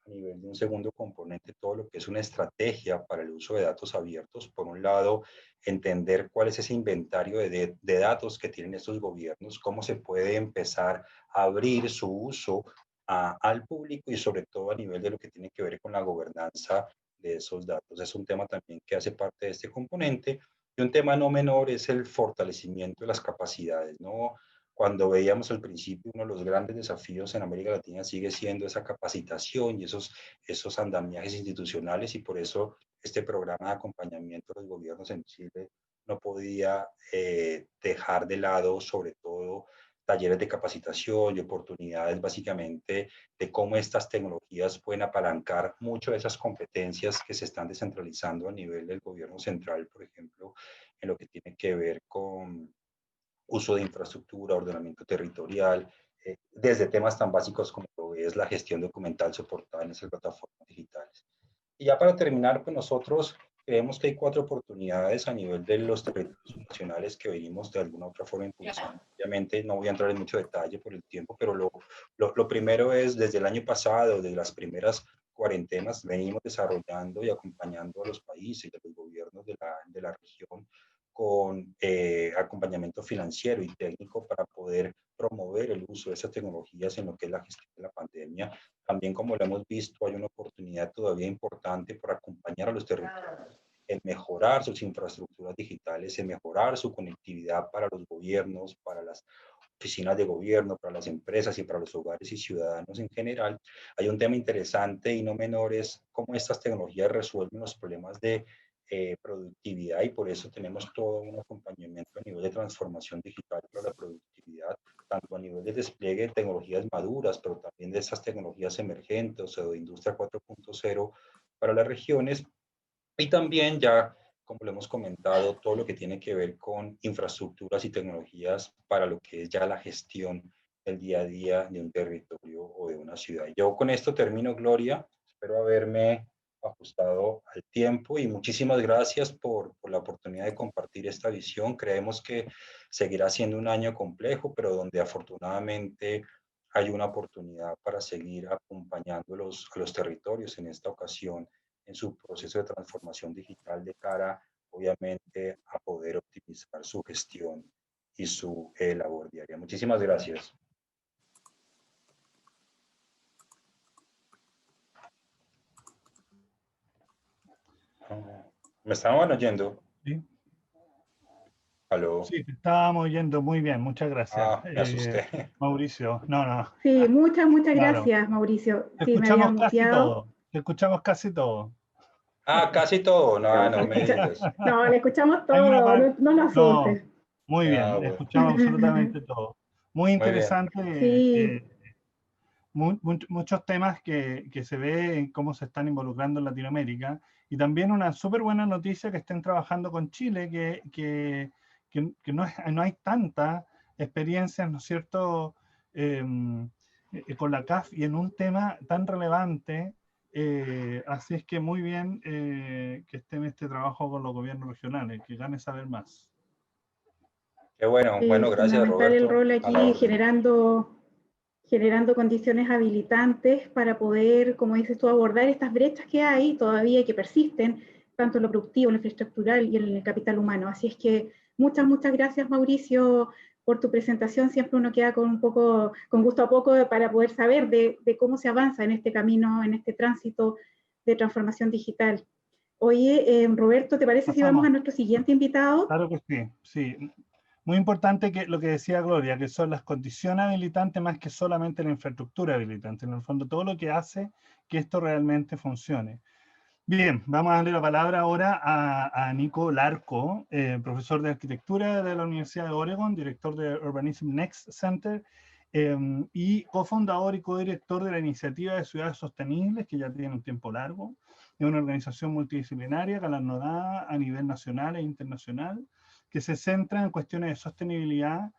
a nivel de un segundo componente todo lo que es una estrategia para el uso de datos abiertos. Por un lado, entender cuál es ese inventario de datos que tienen estos gobiernos, cómo se puede empezar a abrir su uso al público y sobre todo a nivel de lo que tiene que ver con la gobernanza de esos datos. Es un tema también que hace parte de este componente. Y un tema no menor es el fortalecimiento de las capacidades, ¿no? Cuando veíamos al principio, uno de los grandes desafíos en América Latina sigue siendo esa capacitación y esos andamiajes institucionales, y por eso este programa de acompañamiento de los gobiernos en Chile no podía dejar de lado, sobre todo, talleres de capacitación y oportunidades básicamente de cómo estas tecnologías pueden apalancar mucho de esas competencias que se están descentralizando a nivel del gobierno central, por ejemplo, en lo que tiene que ver con uso de infraestructura, ordenamiento territorial, desde temas tan básicos como lo es la gestión documental soportada en esas plataformas digitales. Y ya para terminar, pues nosotros creemos que hay 4 oportunidades a nivel de los territorios nacionales que venimos de alguna otra forma impulsando. Obviamente no voy a entrar en mucho detalle por el tiempo, pero lo primero es, desde el año pasado, desde las primeras cuarentenas, venimos desarrollando y acompañando a los países y a los gobiernos de la región con acompañamiento financiero y técnico para poder promover el uso de esas tecnologías en lo que es la gestión de la pandemia. También, como lo hemos visto, hay una oportunidad todavía importante por acompañar a los territorios en mejorar sus infraestructuras digitales, en mejorar su conectividad para los gobiernos, para las oficinas de gobierno, para las empresas y para los hogares y ciudadanos en general. Hay un tema interesante y no menor, es cómo estas tecnologías resuelven los problemas de productividad, y por eso tenemos todo un acompañamiento a nivel de transformación digital para la productividad, tanto a nivel de despliegue de tecnologías maduras, pero también de esas tecnologías emergentes o de industria 4.0 para las regiones, y también ya, como lo hemos comentado, todo lo que tiene que ver con infraestructuras y tecnologías para lo que es ya la gestión del día a día de un territorio o de una ciudad. Yo con esto termino, Gloria. Espero haberme ajustado al tiempo y muchísimas gracias por la oportunidad de compartir esta visión. Creemos que seguirá siendo un año complejo, pero donde afortunadamente hay una oportunidad para seguir acompañando a los territorios en esta ocasión en su proceso de transformación digital de cara, obviamente, a poder optimizar su gestión y su labor diaria. Muchísimas gracias. ¿Me estaban oyendo? Sí, ¿Aló? sí, te estábamos oyendo muy bien, muchas gracias. Ah, me asusté. Mauricio, no, Sí, muchas claro, gracias, Mauricio. te Sí, me había escuchamos casi muteado. todo, te escuchamos casi todo. Ah, casi todo. No, No, no me digas. no, le escuchamos Hay una todo, parte, no lo no, asustes. muy Ah, bien, bueno. escuchamos absolutamente todo. Muy Muy bien. interesante, Sí, muchos temas que se ve en cómo se están involucrando en Latinoamérica, y también una súper buena noticia que estén trabajando con Chile, que no hay tanta experiencia, ¿no es cierto?, con la CAF y en un tema tan relevante. Así es que muy bien que esté en este trabajo con los gobiernos regionales, que gane saber más. Qué bueno. Bueno, es gracias, fundamental el Roberto. rol A la aquí orden. generando condiciones habilitantes para poder, como dices tú, abordar estas brechas que hay todavía y que persisten, tanto en lo productivo, en lo infraestructural y en el capital humano. Así es que muchas gracias, Mauricio, por tu presentación. Siempre uno queda con un poco, con gusto a poco para poder saber de cómo se avanza en este camino, en este tránsito de transformación digital. Oye, Roberto, ¿te parece si vamos a Pasamos. nuestro siguiente invitado? Claro que sí, sí. Muy importante que lo que decía Gloria, que son las condiciones habilitantes más que solamente la infraestructura habilitante. En el fondo, todo lo que hace que esto realmente funcione. Bien, vamos a darle la palabra ahora a Nico Larco, profesor de arquitectura de la Universidad de Oregon, director de Urbanism Next Center y cofundador y codirector de la iniciativa de ciudades sostenibles, que ya tiene un tiempo largo. Es una organización multidisciplinaria galardonada a nivel nacional e internacional, que se centra en cuestiones de sostenibilidad.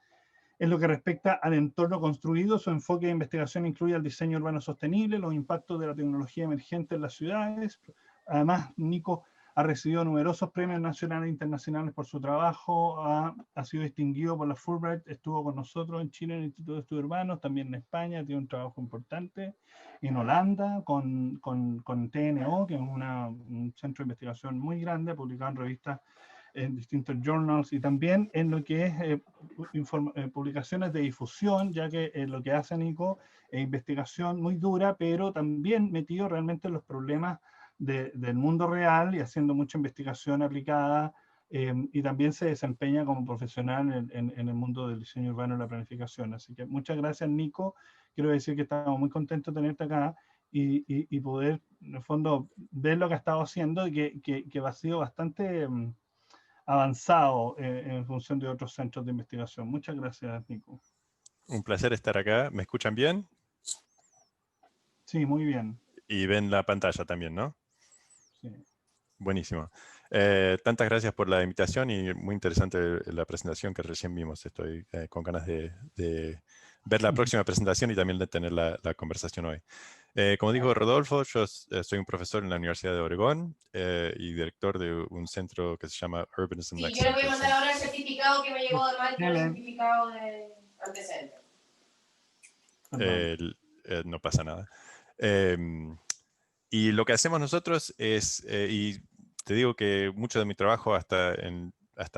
En lo que respecta al entorno construido, su enfoque de investigación incluye el diseño urbano sostenible, los impactos de la tecnología emergente en las ciudades. Además, Nico ha recibido numerosos premios nacionales e internacionales por su trabajo, ha sido distinguido por la Fulbright, estuvo con nosotros en Chile en el Instituto de Estudios Urbanos, también en España, tiene un trabajo importante, en Holanda con TNO, que es un centro de investigación muy grande, publicado en revistas, en distintos journals, y también en lo que es publicaciones de difusión, ya que lo que hace Nico es investigación muy dura, pero también metido realmente en los problemas del mundo real y haciendo mucha investigación aplicada, y también se desempeña como profesional en el mundo del diseño urbano y la planificación. Así que muchas gracias, Nico. Quiero decir que estamos muy contentos de tenerte acá y poder, en el fondo, ver lo que ha estado haciendo y que ha sido bastante avanzado en función de otros centros de investigación. Muchas gracias, Nico. un placer estar acá. ¿Me escuchan bien? Sí, muy bien. Y ven la pantalla también, ¿no? Sí. Buenísimo. Tantas gracias por la invitación y muy interesante la presentación que recién vimos. Estoy con ganas de ver la próxima presentación y también de tener la conversación hoy. Como dijo Rodolfo, yo soy un profesor en la Universidad de Oregón y director de un centro que se llama Urbanism Sí, Next yo le voy a Center. mandar ahora el certificado que me llegó de Mike, el Helen. certificado de antecedentes. No pasa nada. Y lo que hacemos nosotros es, y te digo que mucho de mi trabajo hasta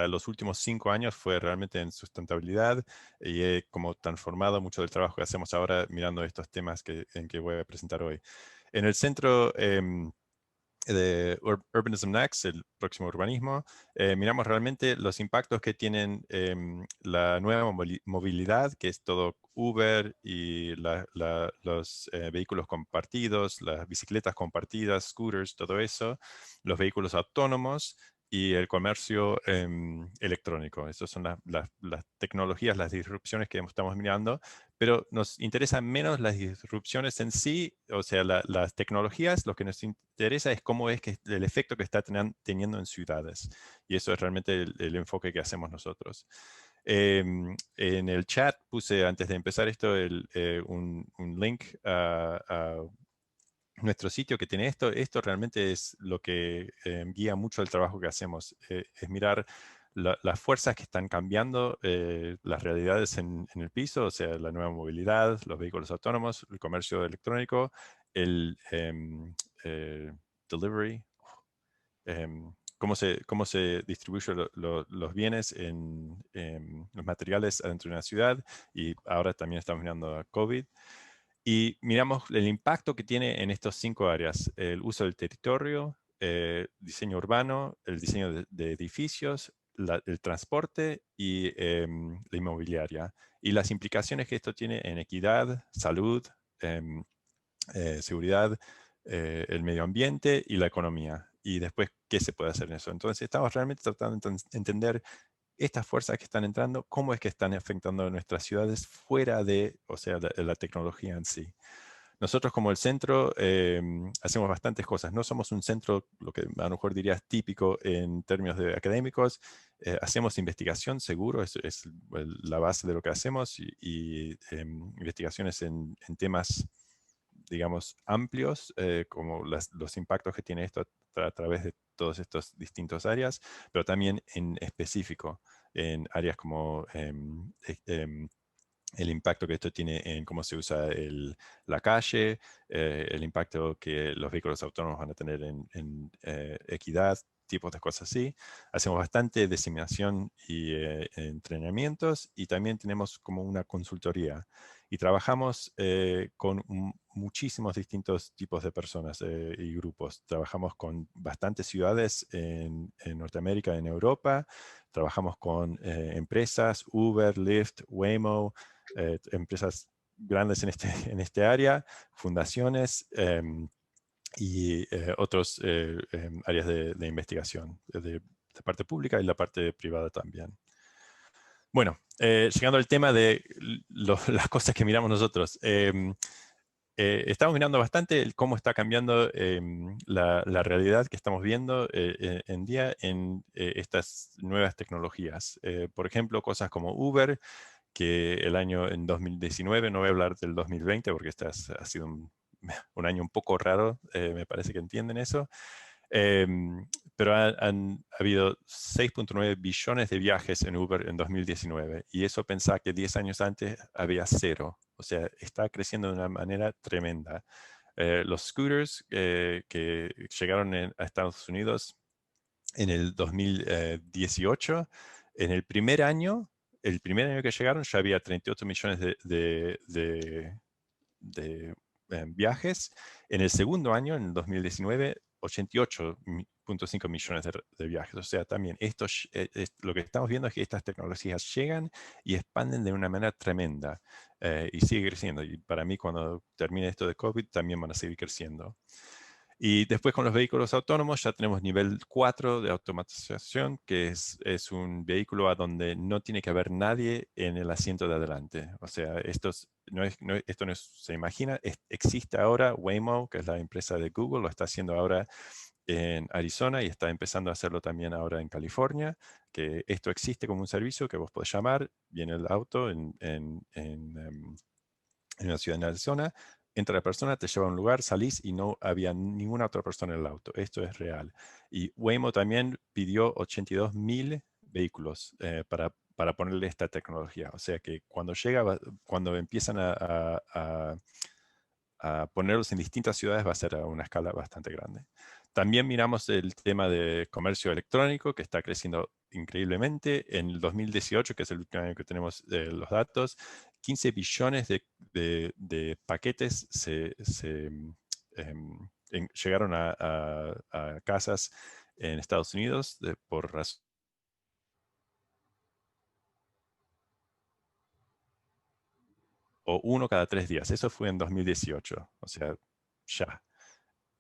los últimos 5 años fue realmente en sustentabilidad y he como transformado mucho del trabajo que hacemos ahora mirando estos temas en que voy a presentar hoy. En el centro de Urbanism Next, el próximo urbanismo, miramos realmente los impactos que tienen la nueva movilidad, que es todo Uber y los vehículos compartidos, las bicicletas compartidas, scooters, todo eso, los vehículos autónomos y el comercio electrónico. Esas son las tecnologías, las disrupciones que estamos mirando, pero nos interesan menos las disrupciones en sí, o sea, las tecnologías. Lo que nos interesa es cómo es que el efecto que está teniendo en ciudades. Y eso es realmente el enfoque que hacemos nosotros. En el chat puse, antes de empezar esto, un link a nuestro sitio que tiene esto. Esto realmente es lo que guía mucho el trabajo que hacemos. Es mirar las fuerzas que están cambiando las realidades en el piso, o sea, la nueva movilidad, los vehículos autónomos, el comercio electrónico, el delivery, cómo se distribuyen los bienes los materiales adentro de una ciudad, y ahora también estamos mirando a COVID. Y miramos el impacto que tiene en estos 5 áreas: el uso del territorio, diseño urbano, el diseño de edificios, el transporte y la inmobiliaria. Y las implicaciones que esto tiene en equidad, salud, seguridad, el medio ambiente y la economía. Y después, ¿qué se puede hacer en eso? Entonces, estamos realmente tratando de entender estas fuerzas que están entrando, cómo es que están afectando a nuestras ciudades fuera de, o sea, la tecnología en sí. Nosotros como el centro hacemos bastantes cosas. No somos un centro, lo que a lo mejor dirías típico en términos de académicos. Hacemos investigación, seguro, es la base de lo que hacemos, y investigaciones en temas, digamos, amplios, como los impactos que tiene esto a través de todos estos distintos áreas, pero también en específico en áreas como el impacto que esto tiene en cómo se usa la calle, el impacto que los vehículos autónomos van a tener en equidad, tipos de cosas así. Hacemos bastante diseminación y entrenamientos, y también tenemos como una consultoría. Y trabajamos con muchísimos distintos tipos de personas y grupos. Trabajamos con bastantes ciudades en Norteamérica, en Europa. Trabajamos con empresas, Uber, Lyft, Waymo, empresas grandes en este área, fundaciones y otros áreas de investigación, de parte pública y la parte privada también. Bueno, llegando al tema de las cosas que miramos nosotros. Estamos mirando bastante cómo está cambiando la realidad que estamos viendo en día en estas nuevas tecnologías. Por ejemplo, cosas como Uber, que en 2019, no voy a hablar del 2020 porque este ha sido un año un poco raro, me parece que entienden eso, pero han habido 6.9 billones de viajes en Uber en 2019, y eso pensaba que 10 años antes había 0, o sea, está creciendo de una manera tremenda. Los scooters que llegaron a Estados Unidos en el 2018, en el primer año que llegaron ya había 38 millones de viajes. En el segundo año, en el 2019, 88.5 millones de viajes. O sea, también lo que estamos viendo es que estas tecnologías llegan y expanden de una manera tremenda, y sigue creciendo. Y para mí, cuando termine esto de COVID, también van a seguir creciendo. Y después con los vehículos autónomos ya tenemos nivel 4 de automatización, que es un vehículo a donde no tiene que haber nadie en el asiento de adelante. O sea, esto no se imagina, existe ahora. Waymo, que es la empresa de Google, lo está haciendo ahora en Arizona y está empezando a hacerlo también ahora en California, que esto existe como un servicio que vos podés llamar, viene el auto en la ciudad de Arizona, entra la persona, te lleva a un lugar, salís y no había ninguna otra persona en el auto. Esto es real. Y Waymo también pidió 82.000 vehículos para ponerle esta tecnología. O sea que cuando empiezan a ponerlos en distintas ciudades va a ser a una escala bastante grande. También miramos el tema de comercio electrónico, que está creciendo increíblemente. En el 2018, que es el último año que tenemos los datos, 15 billones de paquetes llegaron a casas en Estados Unidos por razón o 1 cada 3 días. Eso fue en 2018. O sea, ya.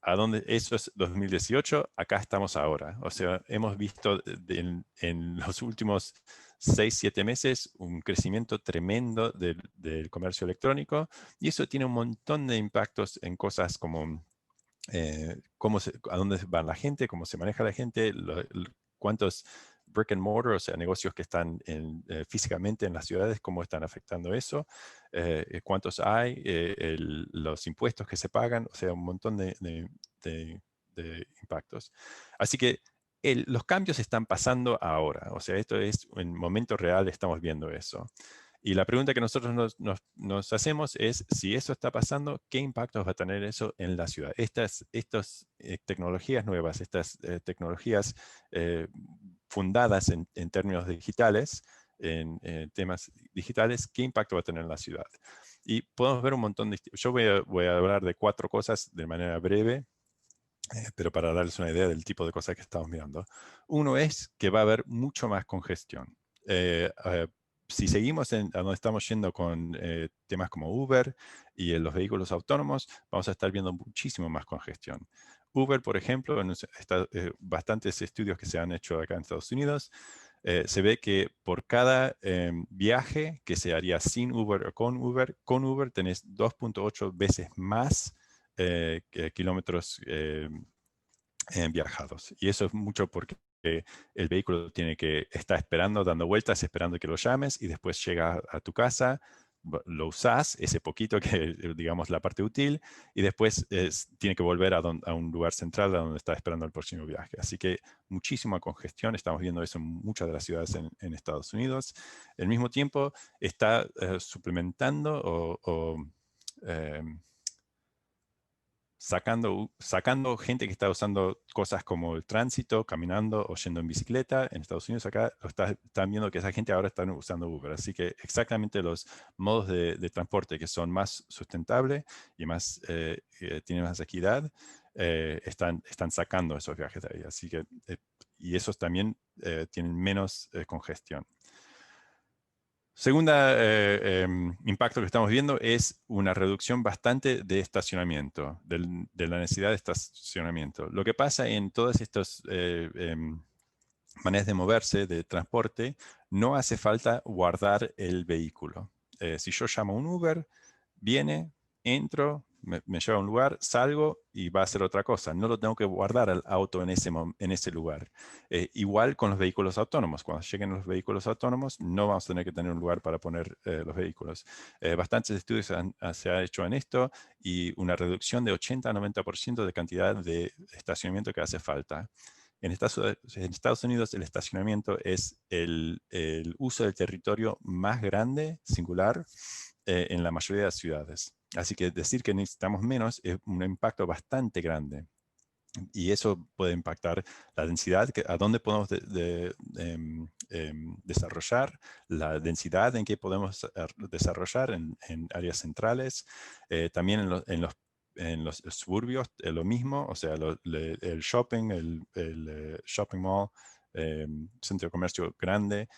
¿A dónde? Eso es 2018, acá estamos ahora. O sea, hemos visto en los últimos 6, 7 meses un crecimiento tremendo del comercio electrónico y eso tiene un montón de impactos en cosas como a dónde va la gente, cómo se maneja la gente, cuántos brick and mortar, o sea, negocios que están físicamente en las ciudades, cómo están afectando eso, cuántos hay, los impuestos que se pagan, o sea, un montón de impactos. Así que los cambios están pasando ahora, o sea, esto es en momento real, estamos viendo eso. Y la pregunta que nosotros nos hacemos es, si eso está pasando, ¿qué impactos va a tener eso en la ciudad? Estas tecnologías nuevas, estas tecnologías fundadas en términos digitales, en temas digitales, ¿qué impacto va a tener en la ciudad? Y podemos ver un montón de... Yo voy a hablar de 4 cosas de manera breve, pero para darles una idea del tipo de cosas que estamos mirando. Uno es que va a haber mucho más congestión. Si seguimos a donde estamos yendo con temas como Uber y los vehículos autónomos, vamos a estar viendo muchísimo más congestión. Uber, por ejemplo, bastantes estudios que se han hecho acá en Estados Unidos, se ve que por cada viaje que se haría sin Uber o con Uber tenés 2.8 veces más kilómetros viajados. Y eso es mucho porque el vehículo tiene que estar esperando, dando vueltas, esperando que lo llames y después llega a tu casa, lo usás, ese poquito que digamos la parte útil, y después tiene que volver a un lugar central a donde está esperando el próximo viaje. Así que muchísima congestión, estamos viendo eso en muchas de las ciudades en Estados Unidos. Al mismo tiempo está suplementando o sacando gente que está usando cosas como el tránsito, caminando o yendo en bicicleta. En Estados Unidos acá están viendo que esa gente ahora está usando Uber. Así que exactamente los modos de transporte que son más sustentables y tienen más equidad, están sacando esos viajes de ahí. Así que, y esos también tienen menos congestión. Segunda impacto que estamos viendo es una reducción bastante de estacionamiento, de la necesidad de estacionamiento. Lo que pasa en todas estas maneras de moverse, de transporte, no hace falta guardar el vehículo. Si yo llamo a un Uber, viene, entro, me lleva a un lugar, salgo y va a hacer otra cosa. No lo tengo que guardar al auto en ese lugar. Igual con los vehículos autónomos. Cuando lleguen los vehículos autónomos, no vamos a tener que tener un lugar para poner los vehículos. Bastantes estudios se han hecho en esto y una reducción de 80 a 90% de cantidad de estacionamiento que hace falta. En Estados Unidos el estacionamiento es el uso del territorio más grande, singular, en la mayoría de las ciudades. Así que decir que necesitamos menos es un impacto bastante grande. Y eso puede impactar la densidad, a dónde podemos desarrollar, la densidad en que podemos desarrollar en áreas centrales, también en los suburbios, lo mismo, o sea, el shopping, el shopping mall, centro de comercio grande,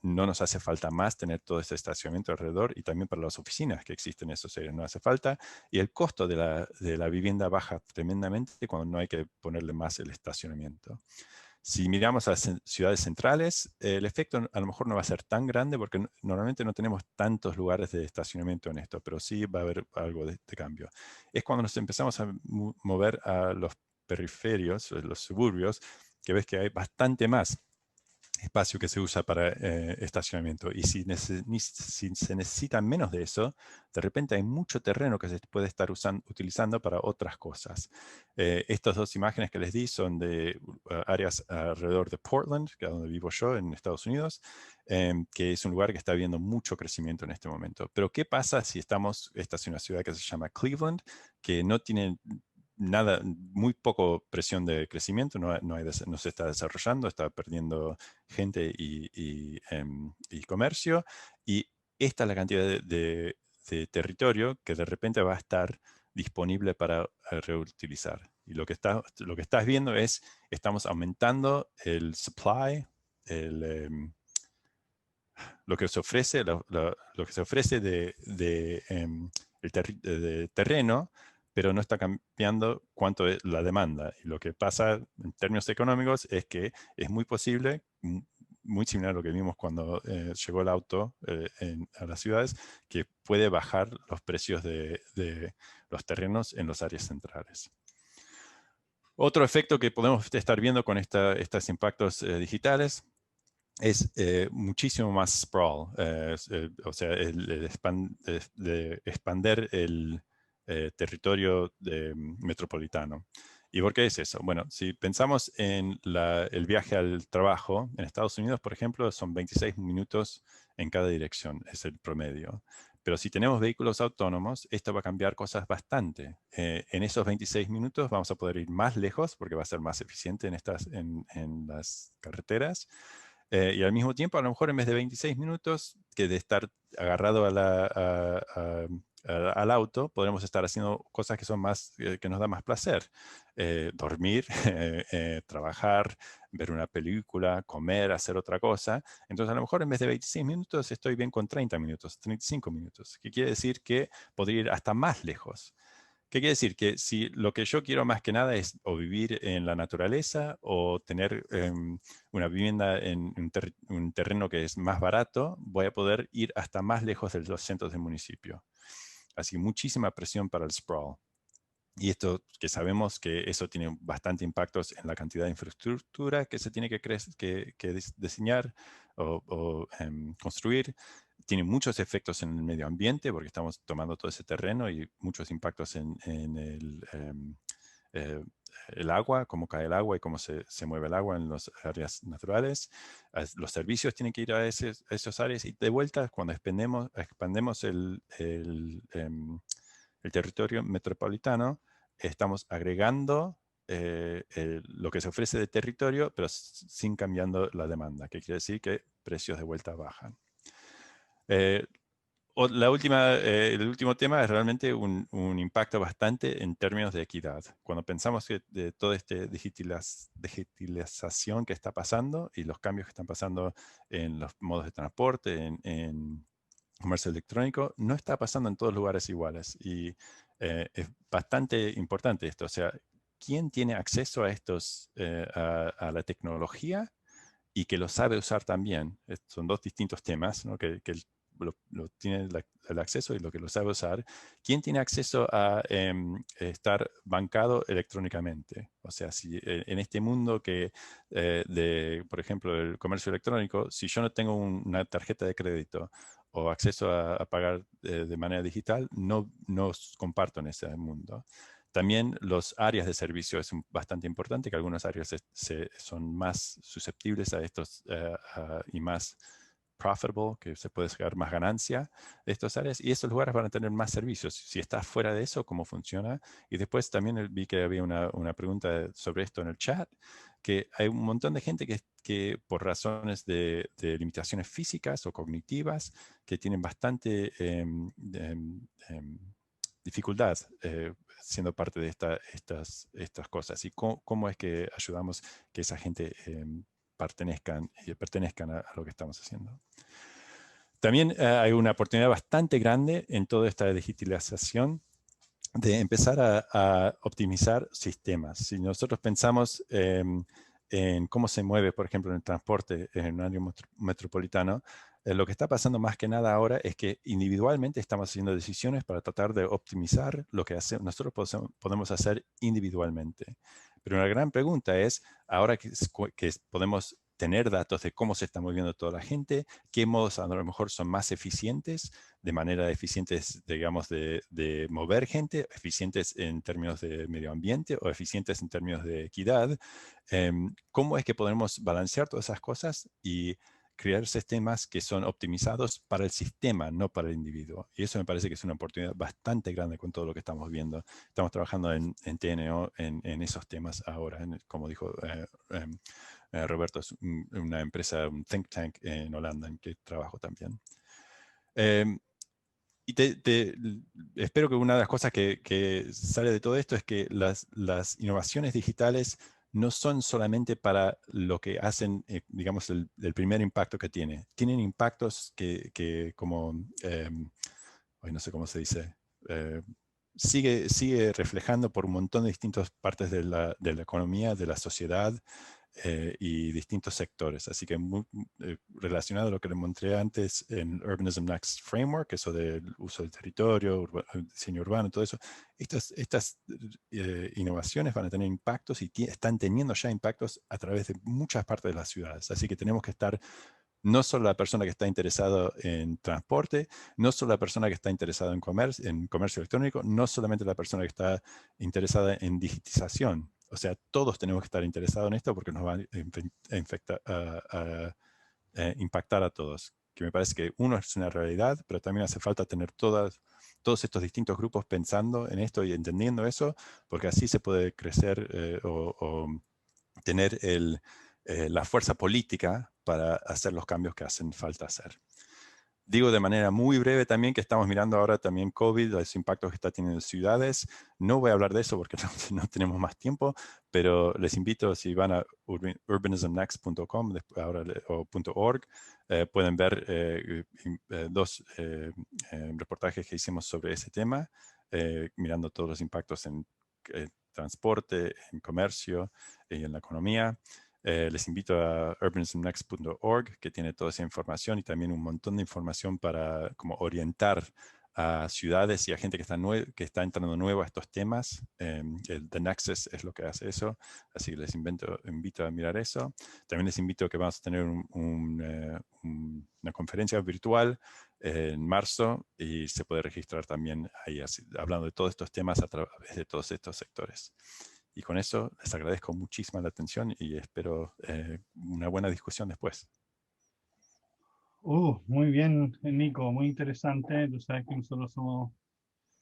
no nos hace falta más tener todo ese estacionamiento alrededor, y también para las oficinas que existen en esos áreas no hace falta, y el costo de la vivienda baja tremendamente cuando no hay que ponerle más el estacionamiento. Si miramos a las ciudades centrales, el efecto a lo mejor no va a ser tan grande porque normalmente no tenemos tantos lugares de estacionamiento en esto, pero sí va a haber algo de cambio. Es cuando nos empezamos a mover a los periferios, los suburbios, que ves que hay bastante más espacio que se usa para estacionamiento. Y si se necesita menos de eso, de repente hay mucho terreno que se puede estar utilizando para otras cosas. Estas dos imágenes que les di son de áreas alrededor de Portland, que es donde vivo yo en Estados Unidos, que es un lugar que está viendo mucho crecimiento en este momento. Pero ¿qué pasa si esta es una ciudad que se llama Cleveland, que no tiene nada, muy poco presión de crecimiento, no se está desarrollando, está perdiendo gente y comercio, y esta es la cantidad de territorio que de repente va a estar disponible para reutilizar. Y lo que estás viendo es, estamos aumentando el supply, lo que se ofrece, lo que se ofrece de terreno, pero no está cambiando cuánto es la demanda. Y lo que pasa en términos económicos es que es muy posible, muy similar a lo que vimos cuando llegó el auto a las ciudades, que puede bajar los precios de los terrenos en las áreas centrales. Otro efecto que podemos estar viendo con estos impactos digitales es muchísimo más sprawl, o sea, expander el territorio metropolitano. ¿Y por qué es eso? Bueno, si pensamos en el viaje al trabajo, en Estados Unidos, por ejemplo, son 26 minutos en cada dirección, es el promedio. Pero si tenemos vehículos autónomos, esto va a cambiar cosas bastante. En esos 26 minutos vamos a poder ir más lejos porque va a ser más eficiente en las carreteras. Y al mismo tiempo, a lo mejor en vez de 26 minutos, que de estar agarrado al auto, podremos estar haciendo cosas que son más, que nos da más placer. Dormir, trabajar, ver una película, comer, hacer otra cosa. Entonces, a lo mejor en vez de 26 minutos, estoy bien con 30 minutos, 35 minutos, que quiere decir que podría ir hasta más lejos. ¿Qué quiere decir? Que si lo que yo quiero más que nada es o vivir en la naturaleza o tener una vivienda en un terreno que es más barato, voy a poder ir hasta más lejos de los centros del municipio. Así que muchísima presión para el sprawl. Y esto que sabemos que eso tiene bastante impactos en la cantidad de infraestructura que se tiene que diseñar o construir. Tiene muchos efectos en el medio ambiente porque estamos tomando todo ese terreno y muchos impactos en el agua, cómo cae el agua y cómo se mueve el agua en las áreas naturales. Los servicios tienen que ir a esas áreas y de vuelta cuando expandemos el territorio metropolitano, estamos agregando lo que se ofrece de territorio, pero sin cambiando la demanda, que quiere decir que precios de vuelta bajan. El último tema es realmente un impacto bastante en términos de equidad. Cuando pensamos que de toda esta digitalización que está pasando y los cambios que están pasando en los modos de transporte, en comercio electrónico, no está pasando en todos lugares iguales. Y es bastante importante esto. O sea, ¿quién tiene acceso a a la tecnología y que lo sabe usar también? Son dos distintos temas, ¿no? Que lo tiene el acceso y lo que lo sabe usar. ¿Quién tiene acceso a estar bancado electrónicamente? O sea, si en este mundo por ejemplo, el comercio electrónico, si yo no tengo una tarjeta de crédito o acceso a pagar de manera digital, no comparto en ese mundo. También las áreas de servicio es bastante importante, que algunas áreas son más susceptibles a estos y más profitable, que se puede sacar más ganancia de estas áreas, y estos lugares van a tener más servicios. Si estás fuera de eso, ¿cómo funciona? Y después también vi que había una pregunta sobre esto en el chat, que hay un montón de gente que por razones de limitaciones físicas o cognitivas, que tienen bastante dificultad siendo parte de estas cosas. ¿Y cómo es que ayudamos que esa gente pertenezcan a lo que estamos haciendo. También hay una oportunidad bastante grande en toda esta digitalización de empezar a optimizar sistemas. Si nosotros pensamos en cómo se mueve, por ejemplo, en el transporte en un área metropolitano, lo que está pasando más que nada ahora es que individualmente estamos haciendo decisiones para tratar de optimizar lo que nosotros podemos hacer individualmente. Pero una gran pregunta es, ahora que podemos tener datos de cómo se está moviendo toda la gente, qué modos a lo mejor son más eficientes, de manera eficientes, digamos, de mover gente, eficientes en términos de medio ambiente o eficientes en términos de equidad. ¿Cómo es que podemos balancear todas esas cosas y crear sistemas que son optimizados para el sistema, no para el individuo? Y eso me parece que es una oportunidad bastante grande con todo lo que estamos viendo. Estamos trabajando en TNO en esos temas ahora, como dijo Roberto, es una empresa, un think tank en Holanda en que trabajo también. Y espero que una de las cosas que sale de todo esto es que las innovaciones digitales no son solamente para lo que hacen, digamos, el primer impacto que tiene. Tienen impactos que como, hoy no sé cómo se dice, sigue reflejando por un montón de distintas partes de la economía, de la sociedad, y distintos sectores. Así que muy relacionado a lo que les mostré antes en Urbanism Next Framework, eso del uso del territorio, diseño urbano, todo eso, estas innovaciones van a tener impactos y están teniendo ya impactos a través de muchas partes de las ciudades. Así que tenemos que estar no solo la persona que está interesada en transporte, no solo la persona que está interesada en comercio electrónico, no solamente la persona que está interesada en digitización. O sea, todos tenemos que estar interesados en esto porque nos va a impactar a todos. Que me parece que uno es una realidad, pero también hace falta tener todos estos distintos grupos pensando en esto y entendiendo eso, porque así se puede crecer o tener la fuerza política para hacer los cambios que hacen falta hacer. Digo de manera muy breve también que estamos mirando ahora también COVID, los impactos que está teniendo en ciudades. No voy a hablar de eso porque no tenemos más tiempo, pero les invito, si van a urbanismnext.com o .org, pueden ver dos reportajes que hicimos sobre ese tema, mirando todos los impactos en transporte, en comercio y en la economía. Les invito a urbanismnext.org, que tiene toda esa información y también un montón de información para como orientar a ciudades y a gente que está entrando nuevo a estos temas. The Nexus es lo que hace eso, así que les invito a mirar eso. También les invito a que vamos a tener una conferencia virtual en marzo y se puede registrar también ahí, hablando de todos estos temas a través de todos estos sectores. Y con eso les agradezco muchísimo la atención y espero una buena discusión después. Muy bien, Nico, muy interesante. Tú sabes que nosotros somos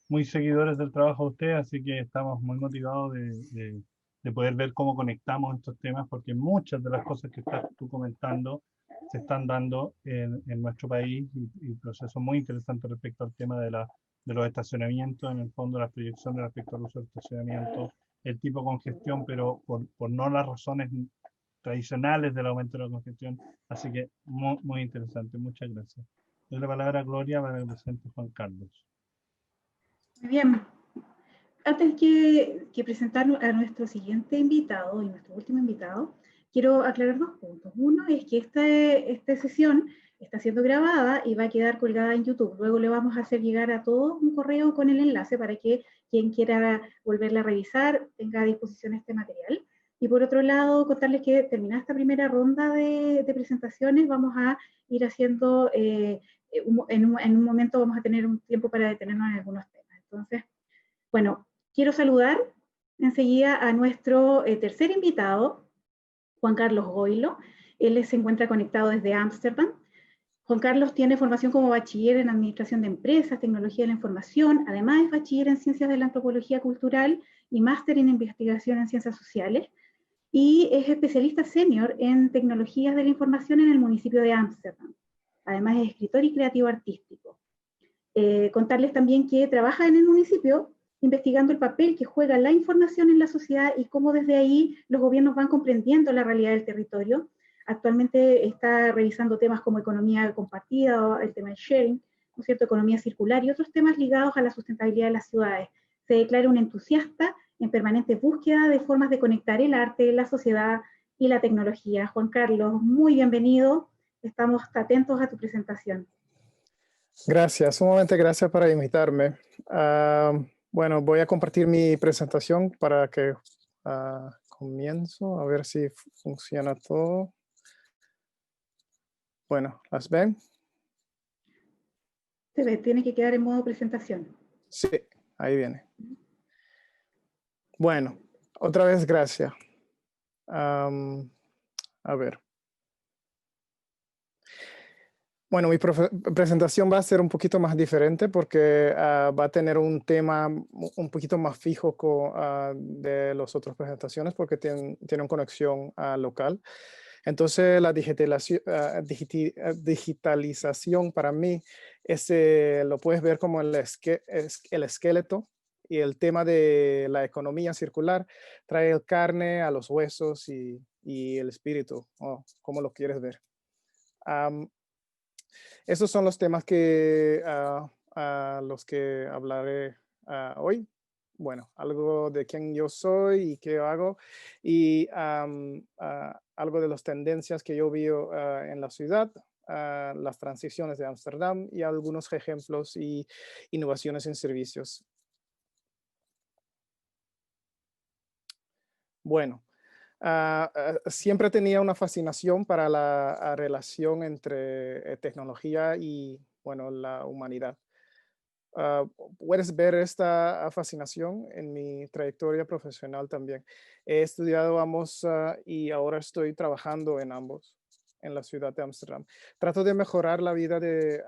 muy seguidores del trabajo de usted, así que estamos muy motivados de poder ver cómo conectamos estos temas, porque muchas de las cosas que estás tú comentando se están dando en nuestro país y procesos muy interesantes respecto al tema de los estacionamientos, en el fondo las proyecciones respecto al uso del estacionamiento, el tipo de congestión, pero por no las razones tradicionales del aumento de la congestión. Así que muy interesante. Muchas gracias. Doy la palabra a Gloria para que presente Juan Carlos. Muy bien. Antes que presentar a nuestro siguiente invitado y nuestro último invitado, quiero aclarar dos puntos. Uno es que esta sesión está siendo grabada y va a quedar colgada en YouTube. Luego le vamos a hacer llegar a todos un correo con el enlace para que quien quiera volverla a revisar tenga a disposición este material. Y por otro lado, contarles que terminada esta primera ronda de presentaciones, vamos a ir haciendo, en un momento vamos a tener un tiempo para detenernos en algunos temas. Entonces, bueno, quiero saludar enseguida a nuestro tercer invitado, Juan Carlos Goilo. Él se encuentra conectado desde Ámsterdam. Juan Carlos tiene formación como bachiller en Administración de Empresas, Tecnología de la Información, además es bachiller en Ciencias de la Antropología Cultural y máster en Investigación en Ciencias Sociales, y es especialista senior en Tecnologías de la Información en el municipio de Ámsterdam. Además es escritor y creativo artístico. Contarles también que trabaja en el municipio investigando el papel que juega la información en la sociedad y cómo desde ahí los gobiernos van comprendiendo la realidad del territorio, Actualmente está revisando temas como economía compartida, o el tema del sharing, ¿no es cierto?, economía circular y otros temas ligados a la sustentabilidad de las ciudades. Se declara un entusiasta en permanente búsqueda de formas de conectar el arte, la sociedad y la tecnología. Juan Carlos, muy bienvenido. Estamos atentos a tu presentación. Gracias, sumamente gracias por invitarme. Bueno, voy a compartir mi presentación para que comienzo, a ver si funciona todo. Bueno, ¿las ven? Se ve, tiene que quedar en modo presentación. Sí, ahí viene. Bueno, otra vez gracias. A ver. Bueno, mi presentación va a ser un poquito más diferente porque va a tener un tema un poquito más fijo de las otras presentaciones porque tiene una conexión local. Entonces, la digitalización para mí lo puedes ver como el esqueleto, y el tema de la economía circular trae el carne a los huesos y el espíritu, o como lo quieres ver. Esos son los temas los que hablaré hoy. Bueno, algo de quién yo soy y qué hago, y algo de las tendencias que yo veo en la ciudad, las transiciones de Ámsterdam y algunos ejemplos y innovaciones en servicios. Bueno, siempre tenía una fascinación para la relación entre tecnología y, bueno, la humanidad. Puedes ver esta fascinación en mi trayectoria profesional también. He estudiado ambos y ahora estoy trabajando en ambos en la ciudad de Ámsterdam. Trato de mejorar la vida de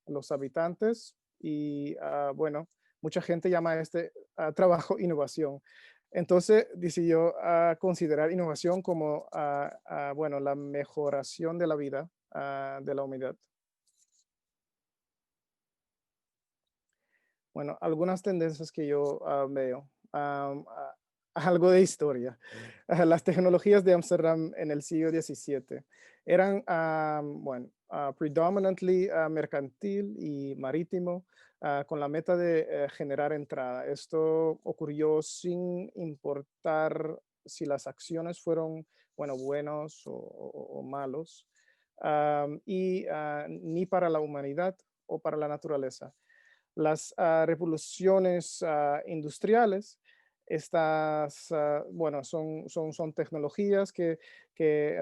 los habitantes y, bueno, mucha gente llama este trabajo innovación. Entonces decidió considerar innovación como, bueno, la mejoración de la vida de la humanidad. Bueno, algunas tendencias que yo veo. Algo de historia. Las tecnologías de Ámsterdam en el siglo XVII eran, bueno, predominantly mercantil y marítimo, con la meta de generar entrada. Esto ocurrió sin importar si las acciones fueron, bueno, buenos o malos, ni para la humanidad o para la naturaleza. Las revoluciones industriales, estas, bueno, son tecnologías que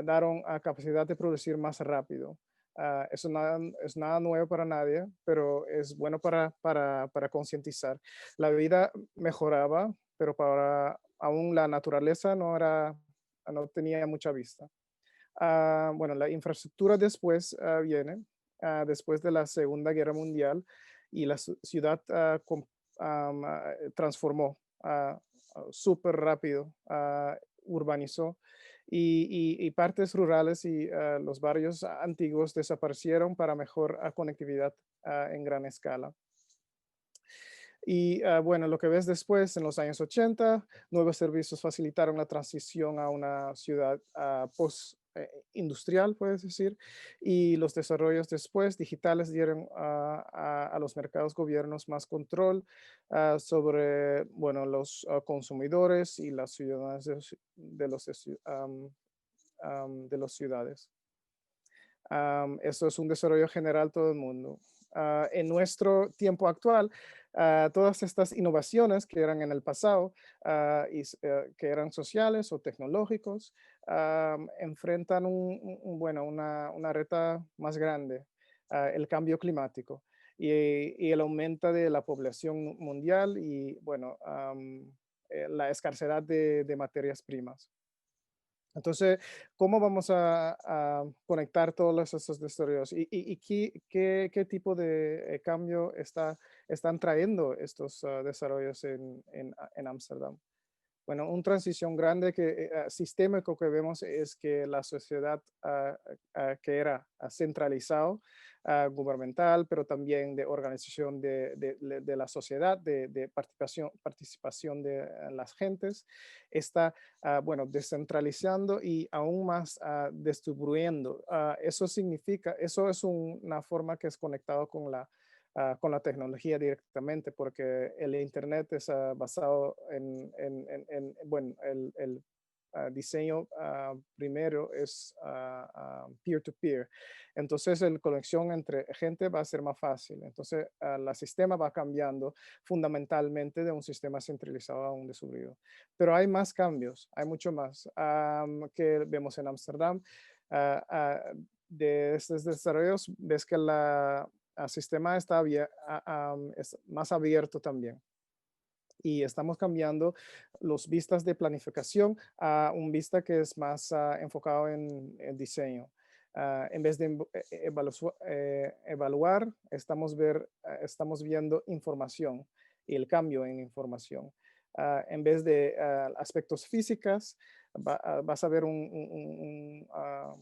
daron capacidad de producir más rápido. Eso es nada nuevo para nadie, pero es bueno para concientizar. La vida mejoraba, pero aún la naturaleza no tenía mucha vista. Bueno, la infraestructura después viene, después de la Segunda Guerra Mundial, y la ciudad transformó súper rápido, urbanizó, y partes rurales y los barrios antiguos desaparecieron para mejor conectividad en gran escala. Y bueno, lo que ves después, en los años 80, nuevos servicios facilitaron la transición a una ciudad post-industrial, puedes decir, y los desarrollos después digitales dieron a los mercados gobiernos más control sobre, bueno, los consumidores y las ciudadanas de las ciudades. Eso es un desarrollo general todo el mundo. En nuestro tiempo actual, todas estas innovaciones que eran en el pasado, que eran sociales o tecnológicos, enfrentan bueno, una reta más grande, el cambio climático y el aumento de la población mundial y, bueno, la escasez de materias primas. Entonces, ¿cómo vamos a conectar todos esos desarrollos? ¿Y qué tipo de cambio están trayendo estos desarrollos en Ámsterdam? Bueno, una transición grande sistémico que vemos es que la sociedad que era centralizado, gubernamental, pero también de organización de la sociedad, de participación de las gentes, está, bueno, descentralizando y aún más distribuyendo. Eso significa, eso es una forma que es conectado con la tecnología directamente, porque el Internet es basado bueno, el diseño primero es peer-to-peer. Entonces, la conexión entre gente va a ser más fácil. Entonces, el sistema va cambiando fundamentalmente de un sistema centralizado a un distribuido. Pero hay más cambios, hay mucho más que vemos en Ámsterdam. De estos desarrollos, ves que el sistema está es más abierto también. Y estamos cambiando los vistas de planificación a un vista que es más enfocado en diseño. En vez de evaluar, estamos viendo información y el cambio en información. En vez de aspectos físicos, vas a ver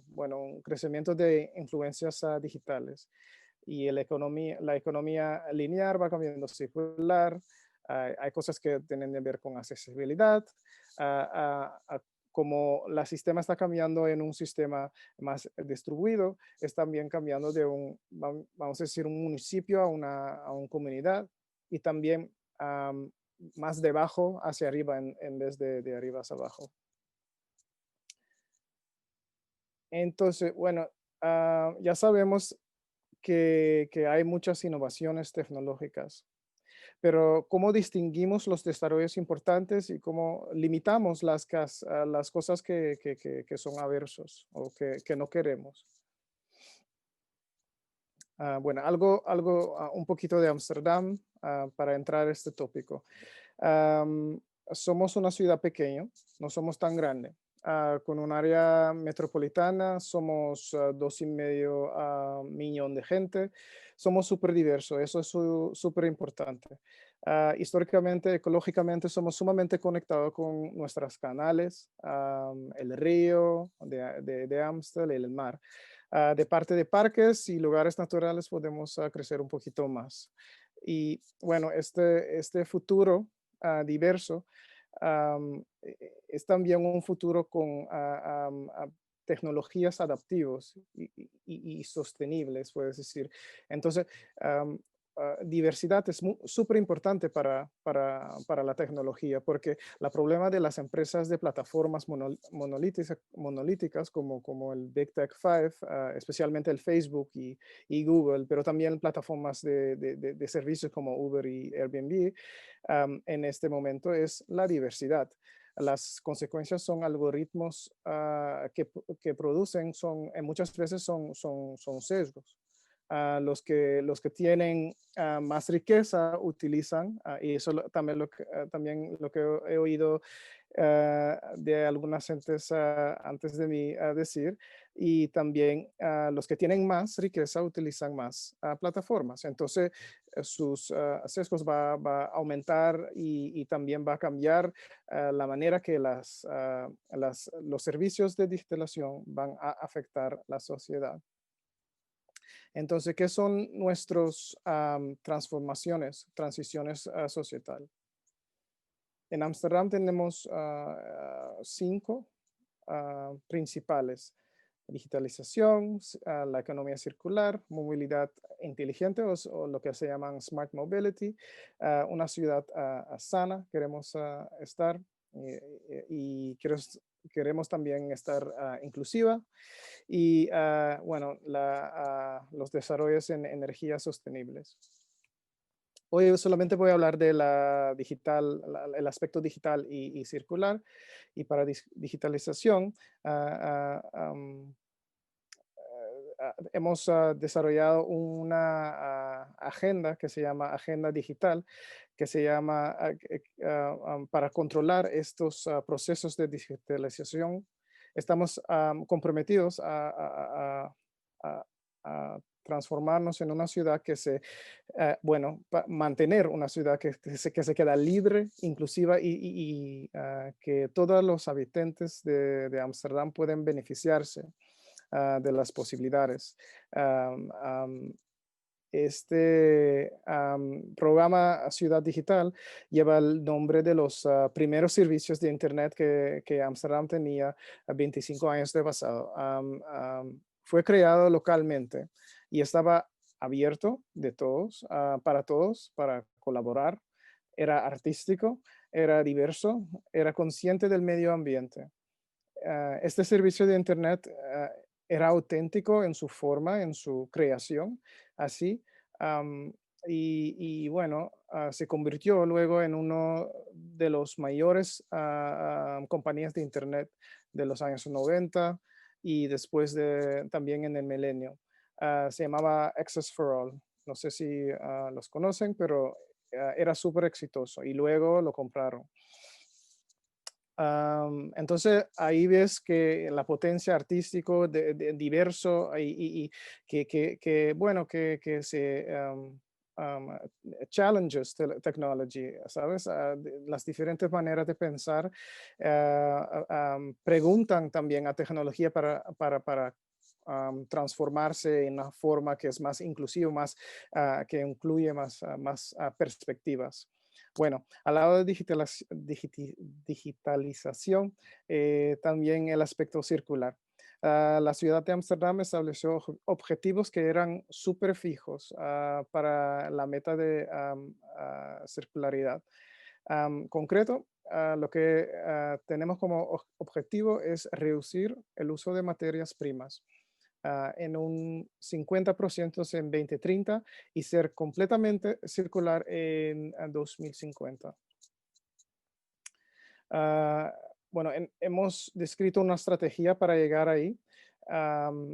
bueno, un crecimiento de influencias digitales. Y la economía lineal va cambiando circular. Hay cosas que tienen que ver con accesibilidad. Como el sistema está cambiando en un sistema más distribuido, es también cambiando de vamos a decir, un municipio a una comunidad, y también más de abajo hacia arriba en vez de arriba hacia abajo. Entonces, bueno, ya sabemos que hay muchas innovaciones tecnológicas, pero ¿cómo distinguimos los desarrollos importantes y cómo limitamos las cosas que son aversos o que no queremos? Bueno, un poquito de Ámsterdam para entrar a este tópico. Somos una ciudad pequeña, no somos tan grande. Con un área metropolitana somos 2,5 millones de gente. Somos súper diversos, eso es súper importante. Históricamente, ecológicamente, somos sumamente conectados con nuestros canales, el río de Ámsterdam, el mar. De parte de parques y lugares naturales podemos crecer un poquito más. Y bueno, este futuro diverso es también un futuro con tecnologías adaptivas y sostenibles, puedes decir. Entonces, diversidad es súper importante para la tecnología, porque el problema de las empresas de plataformas monolíticas como el Big Tech 5, especialmente el Facebook y Google, pero también plataformas de servicios como Uber y Airbnb, en este momento es la diversidad. Las consecuencias son algoritmos que producen, muchas veces son sesgos. Los que tienen más riqueza utilizan, y eso también lo que he oído de algunas gentes antes de mí decir, y también los que tienen más riqueza utilizan más plataformas. Entonces, sus sesgos va a aumentar y también va a cambiar la manera que los servicios de digitalización van a afectar la sociedad. Entonces, ¿qué son nuestras transiciones societales? En Ámsterdam tenemos 5 principales: digitalización, la economía circular, movilidad inteligente o lo que se llaman smart mobility, una ciudad sana, queremos estar, y queremos también estar inclusiva, y bueno, los desarrollos en energías sostenibles. Hoy solamente voy a hablar de el aspecto digital y circular. Y para digitalización, hemos desarrollado una agenda que se llama Agenda Digital, que se llama para controlar estos procesos de digitalización. Estamos comprometidos a transformarnos en una ciudad que mantener una ciudad que se queda libre, inclusiva y que todos los habitantes de Ámsterdam pueden beneficiarse de las posibilidades. Este programa Ciudad Digital lleva el nombre de los primeros servicios de Internet que Ámsterdam tenía 25 años de pasado. Fue creado localmente y estaba abierto para todos, para colaborar. Era artístico, era diverso, era consciente del medio ambiente. Este servicio de Internet era auténtico en su forma, en su creación, así. Y bueno, se convirtió luego en uno de los mayores compañías de Internet de los años 90 y después también en el milenio. Se llamaba Access for All. No sé si los conocen, pero era súper exitoso y luego lo compraron. Entonces ahí ves que la potencia artístico diverso y que se challenges technology, ¿sabes? Las diferentes maneras de pensar preguntan también a tecnología para transformarse en una forma que es más inclusiva, más que incluye más perspectivas. Bueno, al lado de digitalización, también el aspecto circular. La ciudad de Ámsterdam estableció objetivos que eran súper fijos para la meta de circularidad. Concreto, lo que tenemos como objetivo es reducir el uso de materias primas en un 50% en 2030 y ser completamente circular en 2050. Bueno, hemos descrito una estrategia para llegar ahí,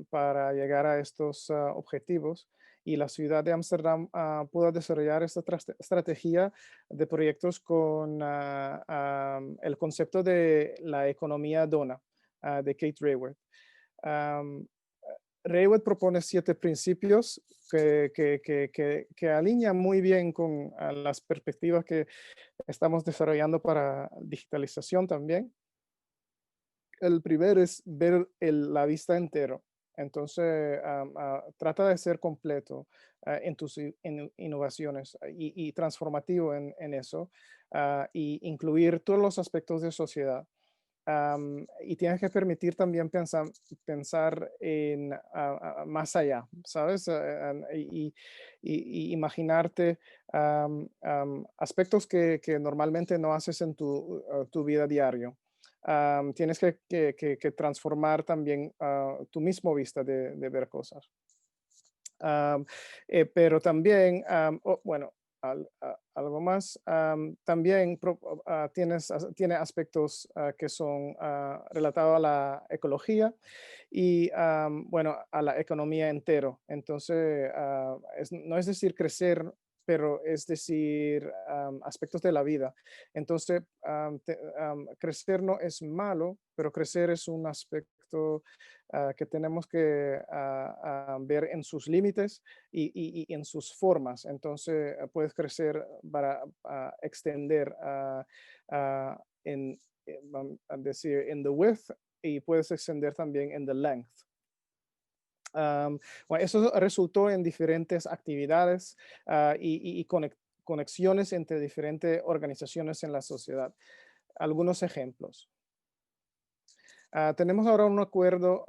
para llegar a estos objetivos. Y la ciudad de Ámsterdam pudo desarrollar esta estrategia de proyectos con el concepto de la economía dona de Kate Raworth. Raworth propone 7 principios que alinean muy bien con las perspectivas que estamos desarrollando para digitalización también. El primero es ver la vista entero. Entonces, trata de ser completo en tus innovaciones y transformativo en eso, y incluir todos los aspectos de sociedad. Y tienes que permitir también pensar en más allá, ¿sabes? Y imaginarte aspectos que normalmente no haces en tu vida diaria. Tienes que transformar también tu mismo vista de ver cosas. Pero también, bueno, algo más, también tiene aspectos que son relatados a la ecología y, bueno, a la economía entero. Entonces, no es decir crecer, pero es decir aspectos de la vida. Entonces, crecer no es malo, pero crecer es un aspecto que tenemos que ver en sus límites y en sus formas. Entonces, puedes crecer para extender vamos a decir, en the width, y puedes extender también en the length. Bueno, eso resultó en diferentes actividades y conexiones entre diferentes organizaciones en la sociedad. Algunos ejemplos. Tenemos ahora un acuerdo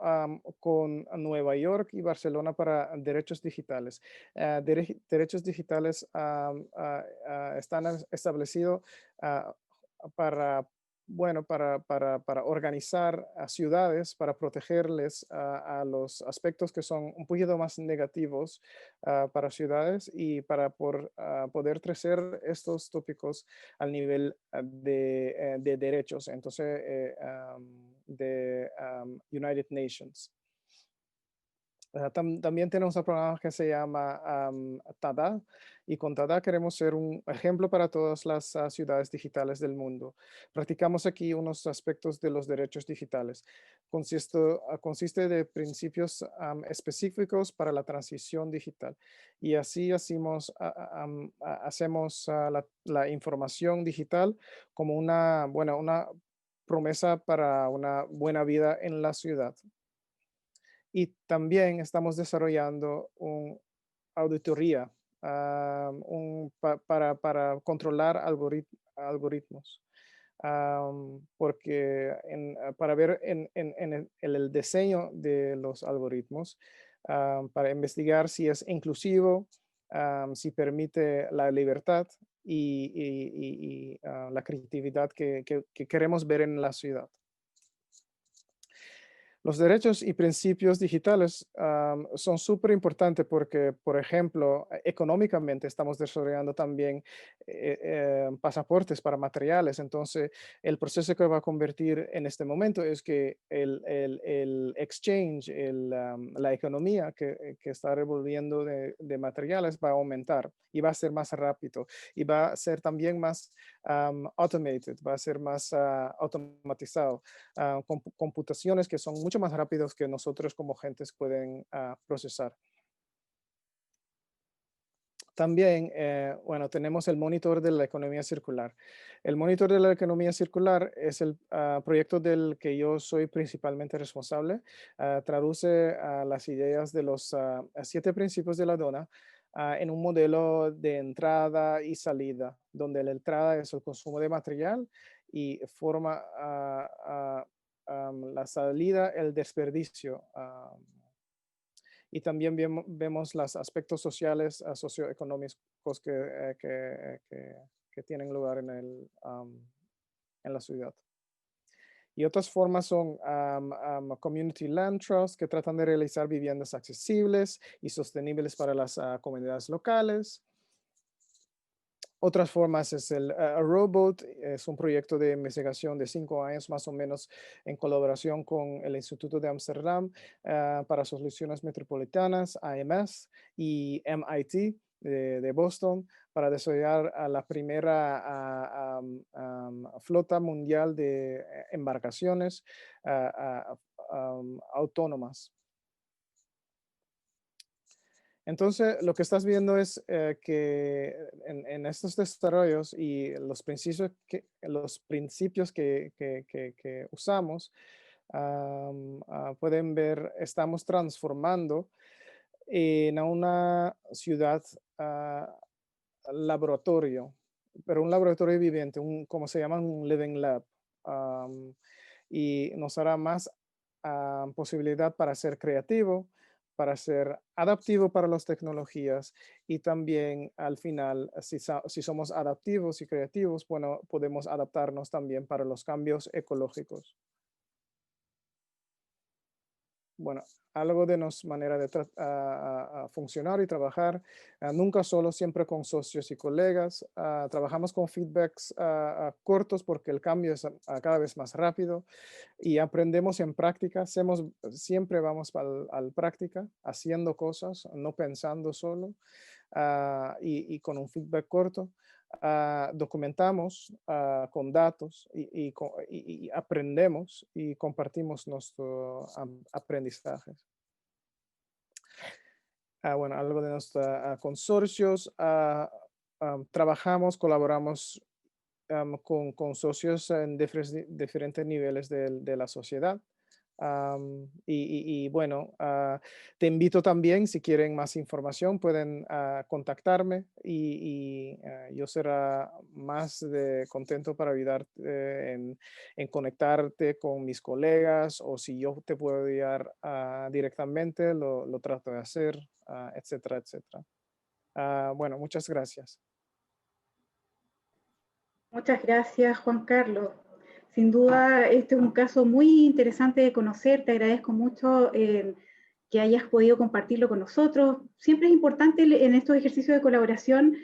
con Nueva York y Barcelona para derechos digitales. Derechos digitales están establecidos para organizar a ciudades, para protegerles a los aspectos que son un poquito más negativos para ciudades y para poder crecer estos tópicos al nivel de derechos. Entonces, de United Nations. También tenemos un programa que se llama TADA, y con TADA queremos ser un ejemplo para todas las ciudades digitales del mundo. Practicamos aquí unos aspectos de los derechos digitales. Consiste de principios específicos para la transición digital, y así hacemos la información digital como una promesa para una buena vida en la ciudad. Y también estamos desarrollando una auditoría para controlar algoritmos. Porque para ver en el diseño de los algoritmos, para investigar si es inclusivo, si permite la libertad y la creatividad que queremos ver en la ciudad. Los derechos y principios digitales son súper importantes porque, por ejemplo, económicamente estamos desarrollando también pasaportes para materiales. Entonces, el proceso que va a convertir en este momento es que el exchange, la economía que está revolviendo de materiales va a aumentar y va a ser más rápido y va a ser también más automated, va a ser más automatizado, computaciones que son mucho más rápidos que nosotros como gentes pueden procesar. También, bueno, tenemos el monitor de la economía circular. El monitor de la economía circular es el proyecto del que yo soy principalmente responsable. Traduce las ideas de los 7 principios de la DONA en un modelo de entrada y salida, donde la entrada es el consumo de material y forma la salida, el desperdicio. Y también vemos los aspectos sociales, socioeconómicos que tienen lugar en la ciudad. Y otras formas son Community Land Trust, que tratan de realizar viviendas accesibles y sostenibles para las comunidades locales. Otras formas es el Robot, es un proyecto de investigación de 5 años más o menos en colaboración con el Instituto de Ámsterdam para Soluciones Metropolitanas, AMS, y MIT de Boston para desarrollar la primera flota mundial de embarcaciones autónomas. Entonces, lo que estás viendo es que en estos desarrollos y los principios que usamos, pueden ver, estamos transformando en una ciudad laboratorio, pero un laboratorio viviente, como se llama, un living lab, y nos dará más posibilidad para ser creativo, para ser adaptivo para las tecnologías, y también al final, si somos adaptivos y creativos, bueno, podemos adaptarnos también para los cambios ecológicos. Bueno, algo de nuestra manera de funcionar y trabajar, nunca solo, siempre con socios y colegas. Trabajamos con feedbacks cortos porque el cambio es cada vez más rápido y aprendemos en práctica. Siempre vamos a la práctica, haciendo cosas, no pensando solo, y con un feedback corto. Documentamos con datos y aprendemos y compartimos nuestros aprendizajes. Bueno, algo de nuestros consorcios. Colaboramos con socios en diferentes niveles de la sociedad. Bueno, te invito también, si quieren más información, pueden contactarme y yo será más contento para ayudarte en conectarte con mis colegas, o si yo te puedo ayudar directamente, lo trato de hacer, etcétera, etcétera. Bueno, muchas gracias. Muchas gracias, Juan Carlos. Sin duda, este es un caso muy interesante de conocer. Te agradezco mucho que hayas podido compartirlo con nosotros. Siempre es importante en estos ejercicios de colaboración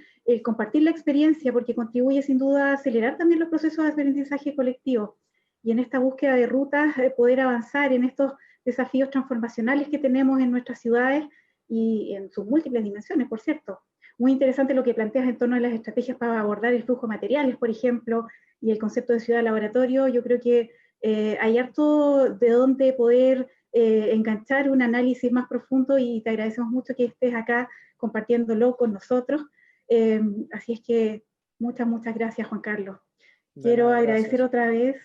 compartir la experiencia, porque contribuye sin duda a acelerar también los procesos de aprendizaje colectivo. Y en esta búsqueda de rutas, poder avanzar en estos desafíos transformacionales que tenemos en nuestras ciudades y en sus múltiples dimensiones, por cierto. Muy interesante lo que planteas en torno a las estrategias para abordar el flujo de materiales, por ejemplo, y el concepto de ciudad laboratorio. Yo creo que hay harto de dónde poder enganchar un análisis más profundo y te agradecemos mucho que estés acá compartiéndolo con nosotros. Así es que muchas gracias, Juan Carlos. Quiero agradecer otra vez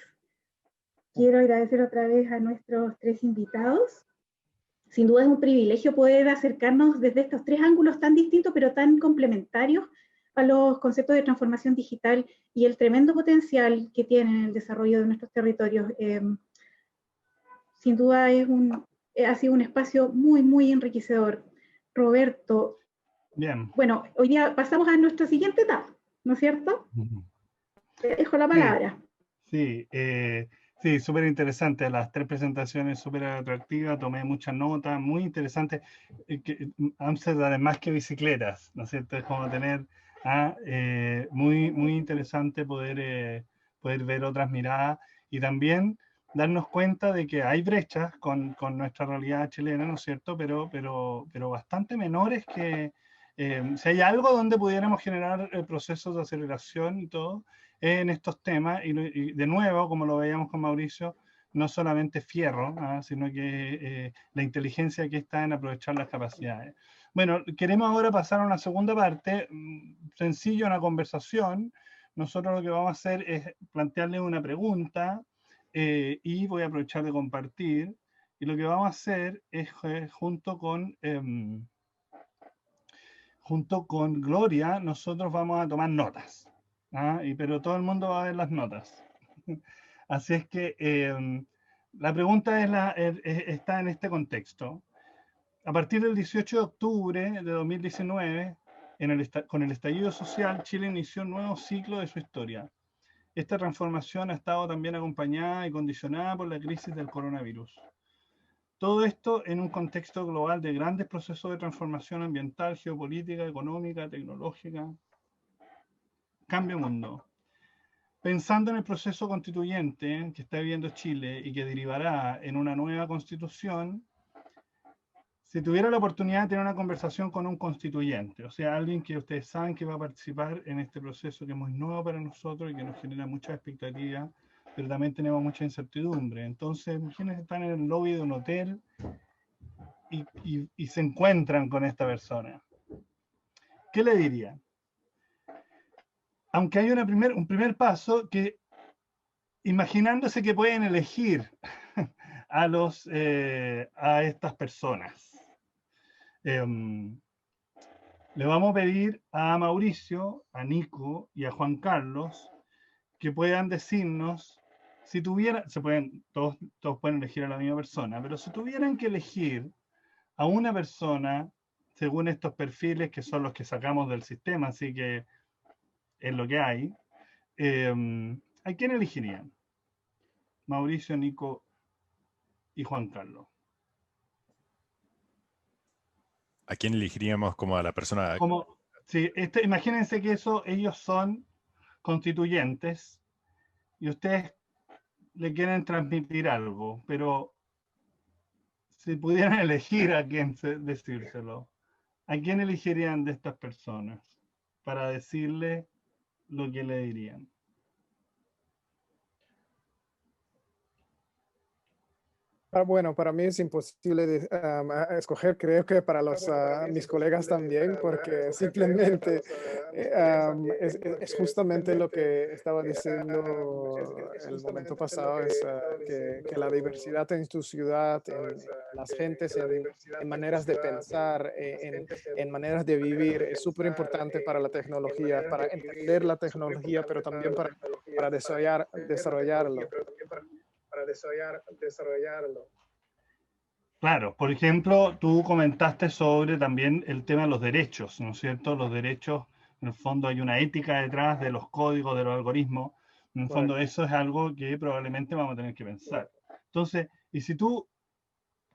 a nuestros 3 invitados. Sin duda es un privilegio poder acercarnos desde estos 3 ángulos tan distintos, pero tan complementarios a los conceptos de transformación digital y el tremendo potencial que tienen en el desarrollo de nuestros territorios. Sin duda ha sido un espacio muy enriquecedor. Roberto. Bien. Bueno, hoy día pasamos a nuestra siguiente etapa, ¿no es cierto? Te dejo la palabra. Sí, sí, súper interesante. Las 3 presentaciones súper atractivas, tomé muchas notas, muy interesantes. Amsterdam más que bicicletas, ¿no es cierto? Es como tener muy interesante poder ver otras miradas y también darnos cuenta de que hay brechas con nuestra realidad chilena, ¿no es cierto? Pero bastante menores que si hay algo donde pudiéramos generar procesos de aceleración y todo, en estos temas, y de nuevo, como lo veíamos con Mauricio, no solamente fierro, sino que la inteligencia que está en aprovechar las capacidades. Bueno, queremos ahora pasar a una segunda parte, sencillo, una conversación. Nosotros lo que vamos a hacer es plantearle una pregunta y voy a aprovechar de compartir. Y lo que vamos a hacer es junto con Gloria, nosotros vamos a tomar notas. Pero todo el mundo va a ver las notas. Así es que la pregunta está en este contexto. A partir del 18 de octubre de 2019, con el estallido social, Chile inició un nuevo ciclo de su historia. Esta transformación ha estado también acompañada y condicionada por la crisis del coronavirus. Todo esto en un contexto global de grandes procesos de transformación ambiental, geopolítica, económica, tecnológica. Cambio mundo. Pensando en el proceso constituyente que está viviendo Chile y que derivará en una nueva constitución, si tuviera la oportunidad de tener una conversación con un constituyente, o sea, alguien que ustedes saben que va a participar en este proceso que es muy nuevo para nosotros y que nos genera muchas expectativas, pero también tenemos mucha incertidumbre. Entonces, imagínense, están en el lobby de un hotel y se encuentran con esta persona. ¿Qué le dirían? Aunque hay un primer paso que, imaginándose que pueden elegir a estas personas. Le vamos a pedir a Mauricio, a Nico y a Juan Carlos que puedan decirnos, si tuvieran, todos pueden elegir a la misma persona, pero si tuvieran que elegir a una persona, según estos perfiles que son los que sacamos del sistema, así que es lo que hay, ¿a quién elegirían? Mauricio, Nico y Juan Carlos. ¿A quién elegiríamos como a la persona? Sí, imagínense que ellos son constituyentes y ustedes le quieren transmitir algo, pero si pudieran elegir a quién decírselo, ¿a quién elegirían de estas personas para decirle lo que le dirían? Bueno, para mí es imposible escoger, creo que para mis colegas también, porque simplemente es justamente lo que estaba diciendo el momento pasado, es que la diversidad en tu ciudad, en las gentes, en maneras de pensar, en maneras de vivir, es súper importante para la tecnología, para entender la tecnología, pero también para desarrollarlo. Claro, por ejemplo, tú comentaste sobre también el tema de los derechos, ¿no es cierto? Los derechos, en el fondo hay una ética detrás de los códigos, de los algoritmos. En el fondo eso es algo que probablemente vamos a tener que pensar. Entonces, y si tú,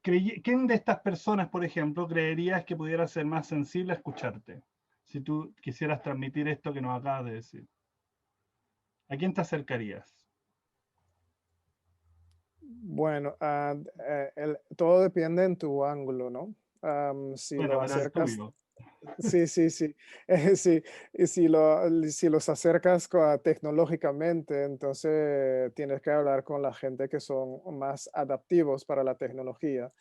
¿quién de estas personas, por ejemplo, creerías que pudiera ser más sensible a escucharte? Si tú quisieras transmitir esto que nos acabas de decir. ¿A quién te acercarías? Bueno, todo depende en tu ángulo, ¿no? Si Bueno, lo pero es acercas, tuyo. sí, sí, sí, sí, y si los acercas tecnológicamente, entonces tienes que hablar con la gente que son más adaptivos para la tecnología.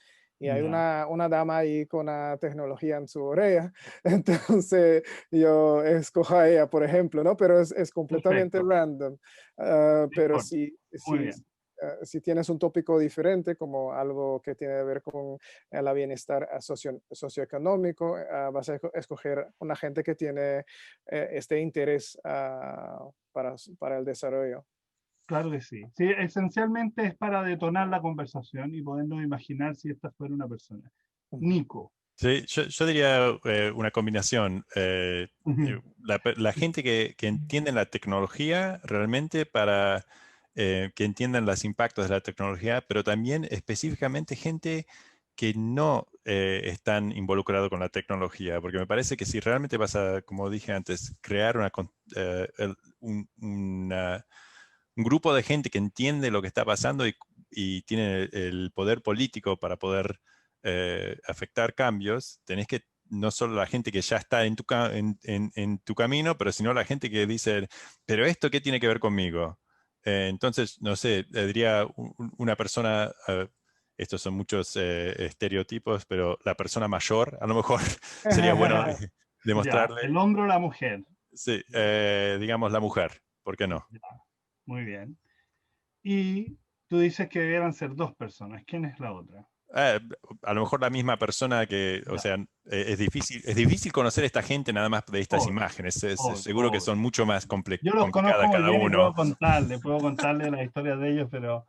Y hay Ya, una dama ahí con la tecnología en su oreja, entonces yo escojo a ella, por ejemplo, ¿no? Pero es completamente perfecto. random. No Pero importa. Muy bien. si tienes un tópico diferente, como algo que tiene que ver con el bienestar socioeconómico, vas a escoger una gente que tiene este interés para el desarrollo. Claro que sí. Sí, esencialmente es para detonar la conversación y podernos imaginar si esta fuera una persona. Ujú. Nico. Sí, yo diría una combinación. Ujú. La gente que entiende la tecnología realmente para que entiendan los impactos de la tecnología, pero también específicamente gente que no están involucrados con la tecnología, porque me parece que si realmente vas a, como dije antes, crear un grupo de gente que entiende lo que está pasando y tiene el poder político para poder afectar cambios, tenés que no solo la gente que ya está en tu camino, pero sino la gente que dice, pero esto qué tiene que ver conmigo. Entonces, no sé, le diría una persona, estos son muchos estereotipos, pero la persona mayor, a lo mejor sería bueno Ya, demostrarle, el hombre o la mujer. sí, digamos la mujer, ¿por qué no? Ya, muy bien. Y tú dices que debieran ser dos personas. ¿Quién es la otra? Eh, a lo mejor la misma persona que, o Ya, sea, es difícil conocer a esta gente nada más de estas obvio, imágenes. obvio, Seguro que son obvio. mucho más Yo los complicada conozco muy cada bien y uno. puedo contarle las historias de ellos, pero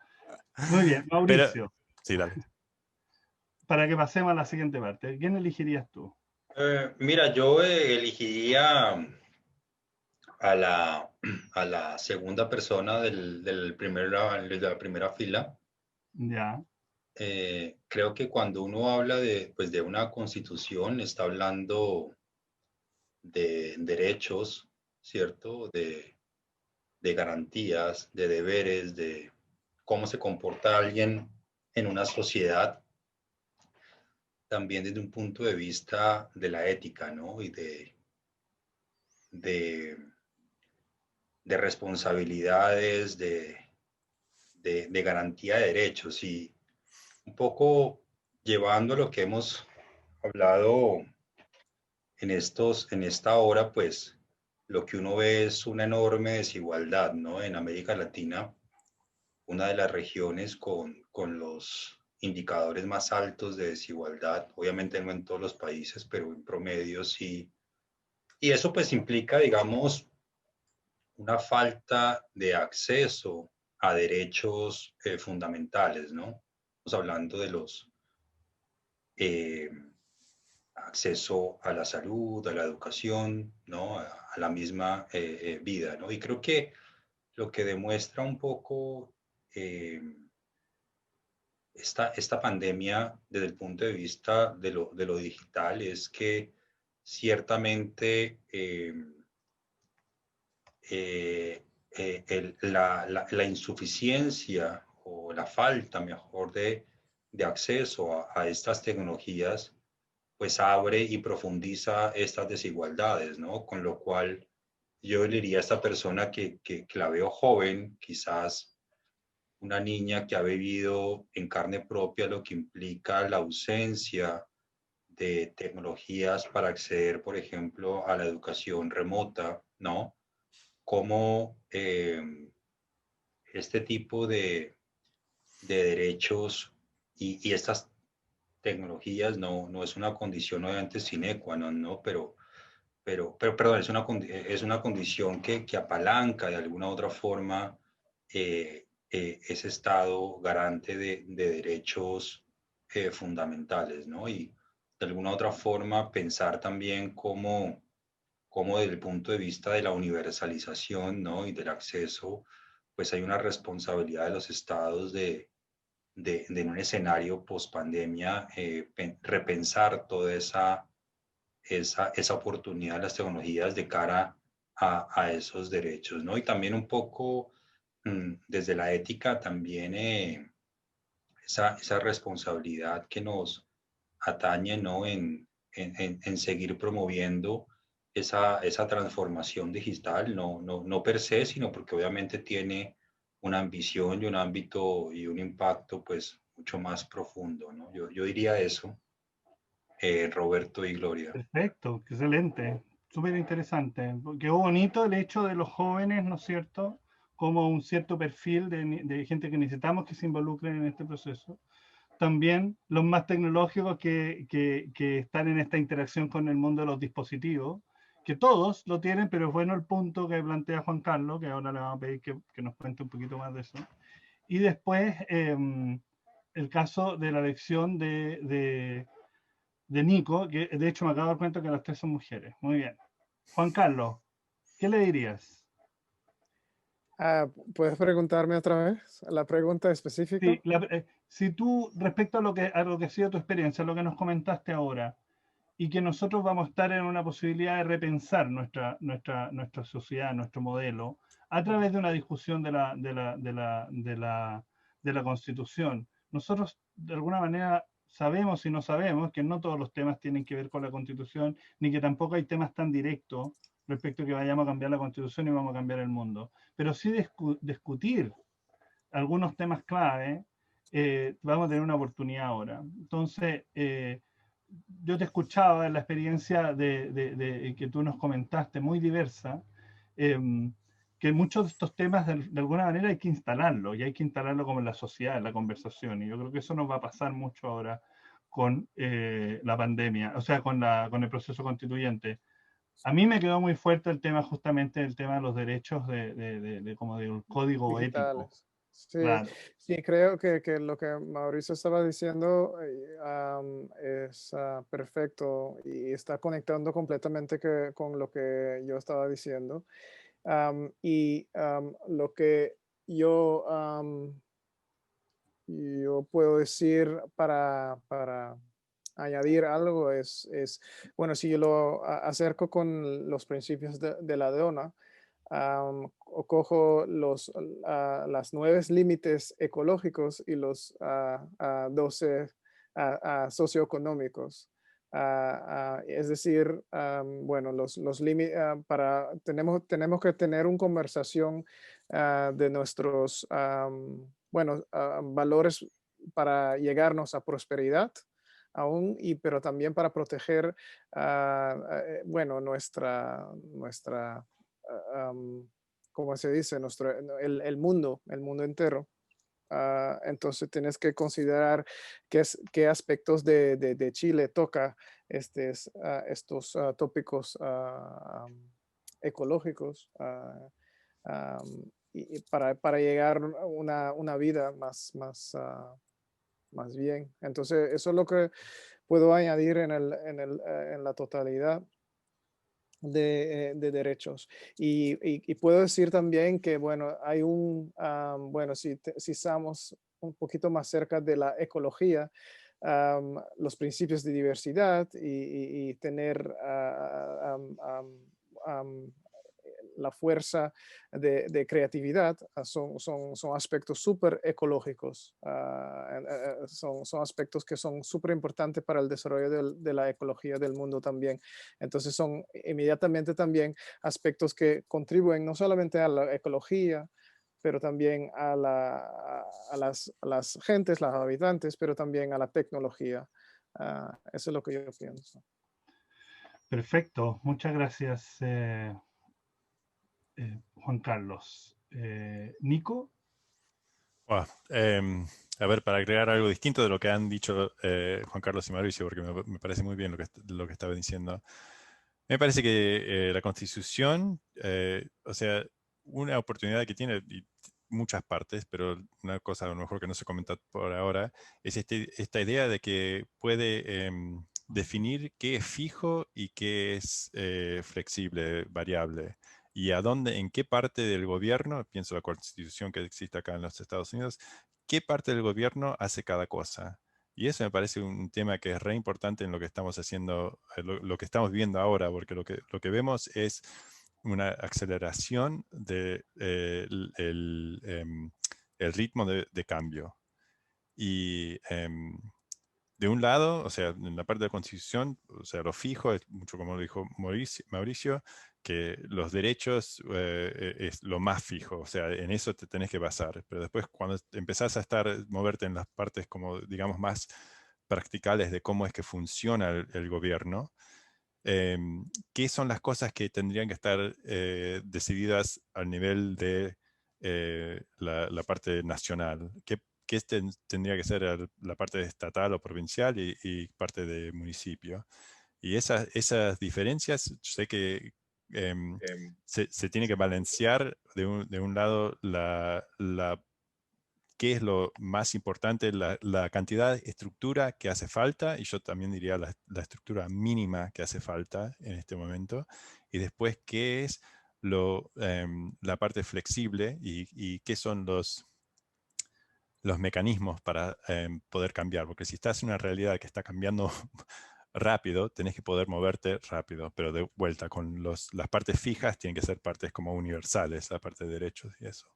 muy bien, Pero, Mauricio, sí, dale. para que pasemos a la siguiente parte. ¿Quién elegirías tú? Mira, yo elegiría a a la segunda persona de la primera fila. Ya, Creo que cuando uno habla pues, de una constitución, está hablando de derechos, ¿cierto? De garantías, de deberes, de cómo se comporta alguien en una sociedad, también desde un punto de vista de la ética, ¿no? Y de, de responsabilidades, de garantía de derechos y un poco llevando lo que hemos hablado en esta hora, pues lo que uno ve es una enorme desigualdad, ¿no? En América Latina, una de las regiones con los indicadores más altos de desigualdad, obviamente no en todos los países, pero en promedio sí. Y eso pues implica, digamos, una falta de acceso a derechos fundamentales, ¿no? Estamos hablando de los eh, acceso a la salud, a la educación, ¿no? A la misma vida, ¿no? Y creo que lo que demuestra un poco eh, esta pandemia desde el punto de vista de lo digital es que ciertamente la insuficiencia o la falta, mejor, de acceso a estas tecnologías, pues abre y profundiza estas desigualdades, ¿no? Con lo cual yo le diría a esta persona que la veo joven, quizás una niña que ha vivido en carne propia lo que implica la ausencia de tecnologías para acceder, por ejemplo, a la educación remota, ¿no? Cómo este tipo de derechos y estas tecnologías no es una condición obviamente sine qua non, ¿no? Pero perdón, es una condición que apalanca de alguna otra forma ese Estado garante de derechos fundamentales, ¿no? Y de alguna otra forma pensar también cómo desde el punto de vista de la universalización, ¿no? Y del acceso, pues hay una responsabilidad de los estados de en un escenario post pandemia repensar toda esa oportunidad de las tecnologías de cara a esos derechos, ¿no? Y también un poco desde la ética también esa responsabilidad que nos atañe, ¿no? En seguir promoviendo esa transformación digital, no per se, sino porque obviamente tiene una ambición y un ámbito y un impacto pues mucho más profundo, ¿no? Yo diría eso, Roberto y Gloria. Perfecto, excelente, súper interesante. Qué bonito el hecho de los jóvenes, ¿no es cierto? Como un cierto perfil de gente que necesitamos que se involucren en este proceso. También los más tecnológicos que están en esta interacción con el mundo de los dispositivos, que todos lo tienen, pero es bueno el punto que plantea Juan Carlos, que ahora le vamos a pedir que nos cuente un poquito más de eso. Y después el caso de la elección de Nico, que de hecho me acabo de dar cuenta que las tres son mujeres. Muy bien. Juan Carlos, ¿qué le dirías? ¿Puedes preguntarme otra vez la pregunta específica? Sí, si tú, respecto a lo que ha sido tu experiencia, lo que nos comentaste ahora, y que nosotros vamos a estar en una posibilidad de repensar nuestra sociedad, nuestro modelo, a través de una discusión de la Constitución. Nosotros, de alguna manera, sabemos y no sabemos que no todos los temas tienen que ver con la Constitución, ni que tampoco hay temas tan directos respecto a que vayamos a cambiar la Constitución y vamos a cambiar el mundo. Pero sí discutir algunos temas clave, vamos a tener una oportunidad ahora. Entonces, yo te escuchaba en la experiencia que tú nos comentaste, muy diversa, que muchos de estos temas de alguna manera hay que instalarlo, y hay que instalarlo como en la sociedad, en la conversación, y yo creo que eso nos va a pasar mucho ahora con la pandemia, o sea, con el proceso constituyente. A mí me quedó muy fuerte el tema, justamente el tema de los derechos como del código ético. Digitales. Sí, Claro. sí, creo que lo que Mauricio estaba diciendo es perfecto y está conectando completamente con lo que yo estaba diciendo. Lo que yo puedo decir para añadir algo bueno, si yo lo acerco con los principios de la DONA, o cojo las 9 límites ecológicos y los 12 socioeconómicos. Es decir, bueno, los límites tenemos que tener una conversación de nuestros bueno, valores para llegarnos a prosperidad aún, pero también para proteger bueno, nuestra ¿cómo se dice? El mundo entero. Entonces tienes que considerar qué aspectos de Chile toca estos tópicos ecológicos y para llegar a una vida más bien. Entonces eso es lo que puedo añadir en la totalidad de derechos. Y puedo decir también que, bueno, hay bueno, si estamos un poquito más cerca de la ecología, los principios de diversidad y tener la fuerza de creatividad son aspectos súper ecológicos, son aspectos que son súper importantes para el desarrollo de la ecología del mundo también. Entonces son inmediatamente también aspectos que contribuyen no solamente a la ecología, pero también a las gentes, los habitantes, pero también a la tecnología. Eso es lo que yo pienso. Perfecto, muchas gracias, Juan Carlos. Nico. A ver, para agregar algo distinto de lo que han dicho Juan Carlos y Mauricio, porque me parece muy bien lo que estaba diciendo. Me parece que la Constitución, o sea, una oportunidad que tiene muchas partes, pero una cosa a lo mejor que no se comenta por ahora, es esta idea de que puede definir qué es fijo y qué es flexible, variable. Y en qué parte del gobierno, pienso la Constitución que existe acá en los Estados Unidos, qué parte del gobierno hace cada cosa. Y eso me parece un tema que es re importante en lo que estamos haciendo, lo que estamos viendo ahora, porque lo que vemos es una aceleración del el ritmo de cambio. Y de un lado, o sea, en la parte de la Constitución, o sea, lo fijo, es mucho como lo dijo Mauricio, que los derechos es lo más fijo, o sea, en eso te tenés que basar. Pero después cuando empezás a moverte en las partes como, digamos, más practicales de cómo es que funciona el gobierno, ¿qué son las cosas que tendrían que estar decididas al nivel de la parte nacional? ¿Qué tendría que ser la parte estatal o provincial y parte de municipio? Y esas diferencias, yo sé que se tiene que balancear de un lado qué es lo más importante, la cantidad de estructura que hace falta, y yo también diría la estructura mínima que hace falta en este momento, y después qué es la parte flexible y qué son los mecanismos para poder cambiar, porque si estás en una realidad que está cambiando rápido, tenés que poder moverte rápido, pero de vuelta, con las partes fijas tienen que ser partes como universales, la parte de derechos y eso.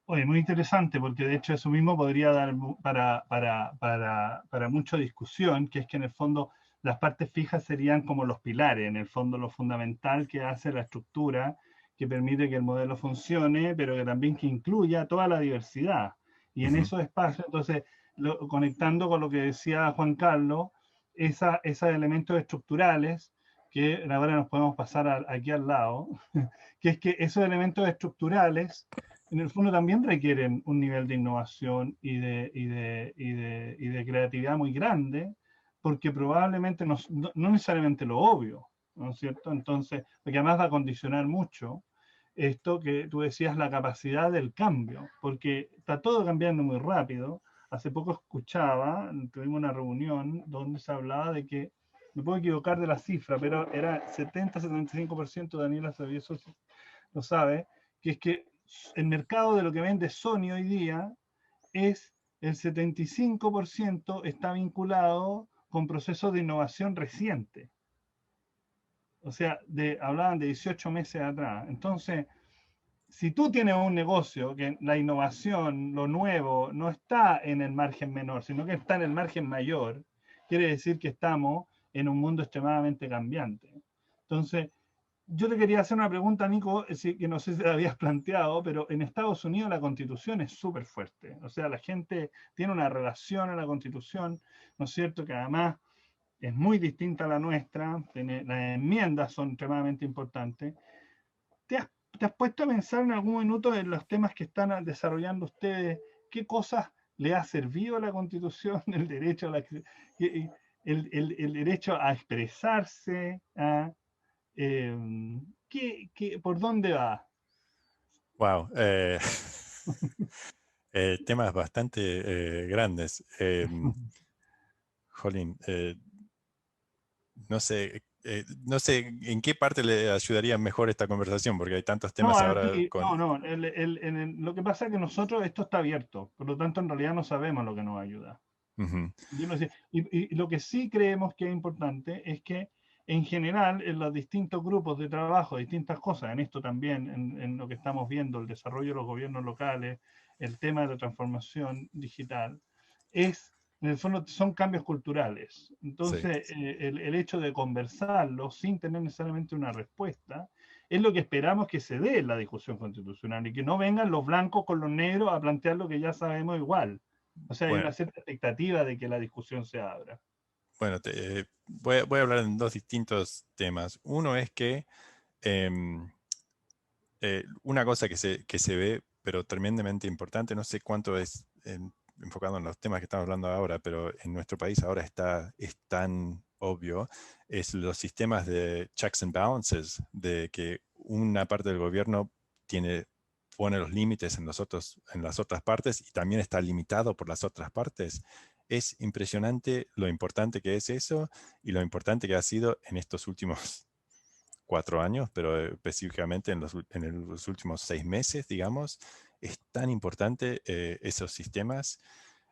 Oye, muy interesante, porque de hecho eso mismo podría dar para mucha discusión, que es que en el fondo las partes fijas serían como los pilares, en el fondo lo fundamental que hace la estructura, que permite que el modelo funcione, pero que también que incluya toda la diversidad. Y en esos espacios, entonces, conectando con lo que decía Juan Carlos, esos elementos estructurales, que ahora nos podemos pasar aquí al lado, que es que esos elementos estructurales en el fondo también requieren un nivel de innovación y de creatividad muy grande, porque probablemente no necesariamente lo obvio, ¿no es cierto? Entonces, porque además va a condicionar mucho esto que tú decías, la capacidad del cambio, porque está todo cambiando muy rápido. Hace poco escuchaba, tuvimos una reunión donde se hablaba de que, me puedo equivocar de la cifra, pero era 70-75%, Daniela Savieso lo sabe, que es que el mercado de lo que vende Sony hoy día es el 75% está vinculado con procesos de innovación reciente. O sea, hablaban de 18 meses atrás. Entonces, si tú tienes un negocio que la innovación, lo nuevo, no está en el margen menor, sino que está en el margen mayor, quiere decir que estamos en un mundo extremadamente cambiante. Entonces, yo te quería hacer una pregunta, Nico, que no sé si la habías planteado, pero en Estados Unidos la Constitución es súper fuerte. O sea, la gente tiene una relación a la Constitución, ¿no es cierto? Que además es muy distinta a la nuestra, las enmiendas son extremadamente importantes. ¿Te has puesto a pensar en algún minuto en los temas que están desarrollando ustedes? ¿Qué cosas le ha servido a la Constitución el derecho el derecho a expresarse? ¿Por dónde va? Wow. Temas bastante grandes. Jolín, no sé en qué parte le ayudaría mejor esta conversación, porque hay tantos temas ahora. Lo que pasa es que nosotros esto está abierto, por lo tanto en realidad no sabemos lo que nos ayuda. Yo no sé. Y lo que sí creemos que es importante es que en general en los distintos grupos de trabajo, distintas cosas, en esto también, en lo que estamos viendo, el desarrollo de los gobiernos locales, el tema de la transformación digital, en el fondo son cambios culturales. Entonces, sí. El hecho de conversarlo sin tener necesariamente una respuesta es lo que esperamos que se dé en la discusión constitucional y que no vengan los blancos con los negros a plantear lo que ya sabemos igual. O sea, hay una cierta expectativa de que la discusión se abra. Bueno, voy a hablar en dos distintos temas. Uno es que una cosa que se ve, pero tremendamente importante, no sé cuánto es enfocado en los temas que estamos hablando ahora, pero en nuestro país ahora es tan obvio, es los sistemas de checks and balances, de que una parte del gobierno pone los límites en las otras partes y también está limitado por las otras partes. Es impresionante lo importante que es eso y lo importante que ha sido en estos últimos 4 años, pero específicamente en los últimos 6 meses, digamos. Es tan importante esos sistemas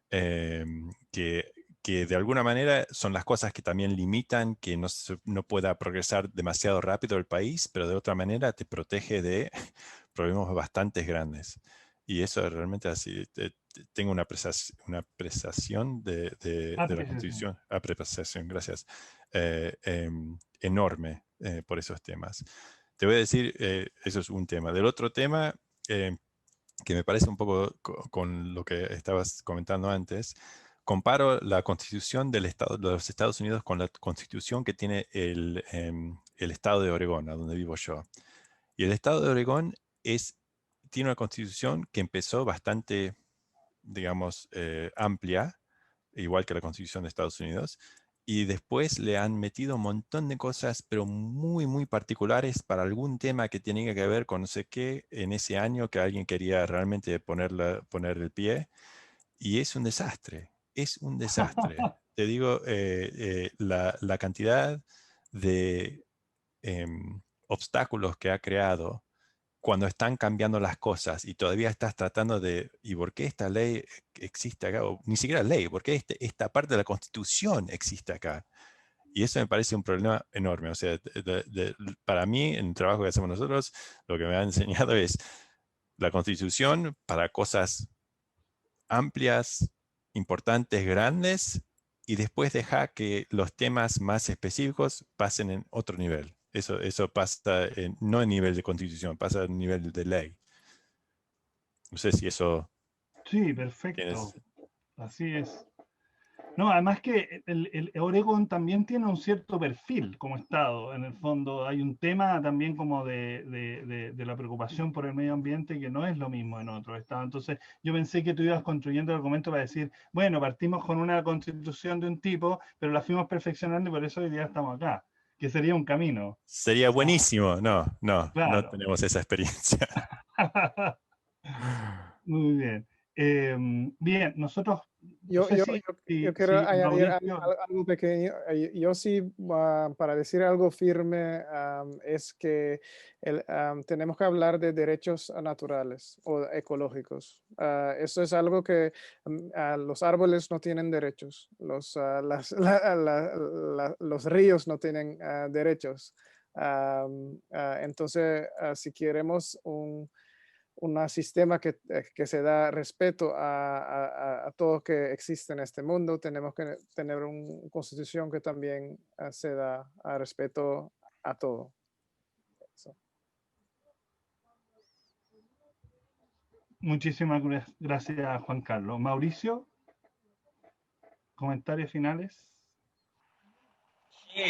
que de alguna manera son las cosas que también limitan que no pueda progresar demasiado rápido el país, pero de otra manera te protege de problemas bastante grandes. y eso realmente así, tengo una apreciación de la Constitución, apreciación, gracias, enorme por esos temas. Te voy a decir, eso es un tema. Del otro tema, que me parece un poco con lo que estabas comentando antes, comparo la Constitución de los Estados Unidos con la Constitución que tiene el Estado de Oregón, a donde vivo yo. Y el Estado de Oregón tiene una Constitución que empezó bastante, digamos, amplia, igual que la Constitución de Estados Unidos, y después le han metido un montón de cosas, pero muy, muy particulares para algún tema que tenía que ver con no sé qué en ese año que alguien quería realmente poner el pie, y es un desastre, es un desastre. Te digo, la cantidad de obstáculos que ha creado cuando están cambiando las cosas y todavía estás tratando de, ¿y por qué esta ley existe acá? O ni siquiera ley, ¿por qué esta parte de la Constitución existe acá? Y eso me parece un problema enorme. O sea, para mí, en el trabajo que hacemos nosotros, lo que me han enseñado es la Constitución para cosas amplias, importantes, grandes, y después deja que los temas más específicos pasen en otro nivel. Eso pasa no en nivel de Constitución, pasa en nivel de ley. No sé si eso... Sí, perfecto. Así es. No, además que el Oregon también tiene un cierto perfil como estado. En el fondo hay un tema también como de la preocupación por el medio ambiente que no es lo mismo en otros estados. Entonces yo pensé que tú ibas construyendo el argumento para decir, bueno, partimos con una constitución de un tipo, pero la fuimos perfeccionando y por eso hoy día estamos acá, que sería un camino. Sería buenísimo. No Claro. tenemos esa experiencia. Muy bien. Bien, nosotros... Yo quiero añadir Mauricio... algo pequeño. Yo sí, para decir algo firme, es que tenemos que hablar de derechos naturales o ecológicos. Eso es algo que los árboles no tienen derechos, los ríos no tienen derechos. Entonces, si queremos un sistema que se da respeto a todo que existe en este mundo, tenemos que tener una constitución que también se da respeto a todo. Eso. Muchísimas gracias, Juan Carlos. Mauricio, comentarios finales. Sí,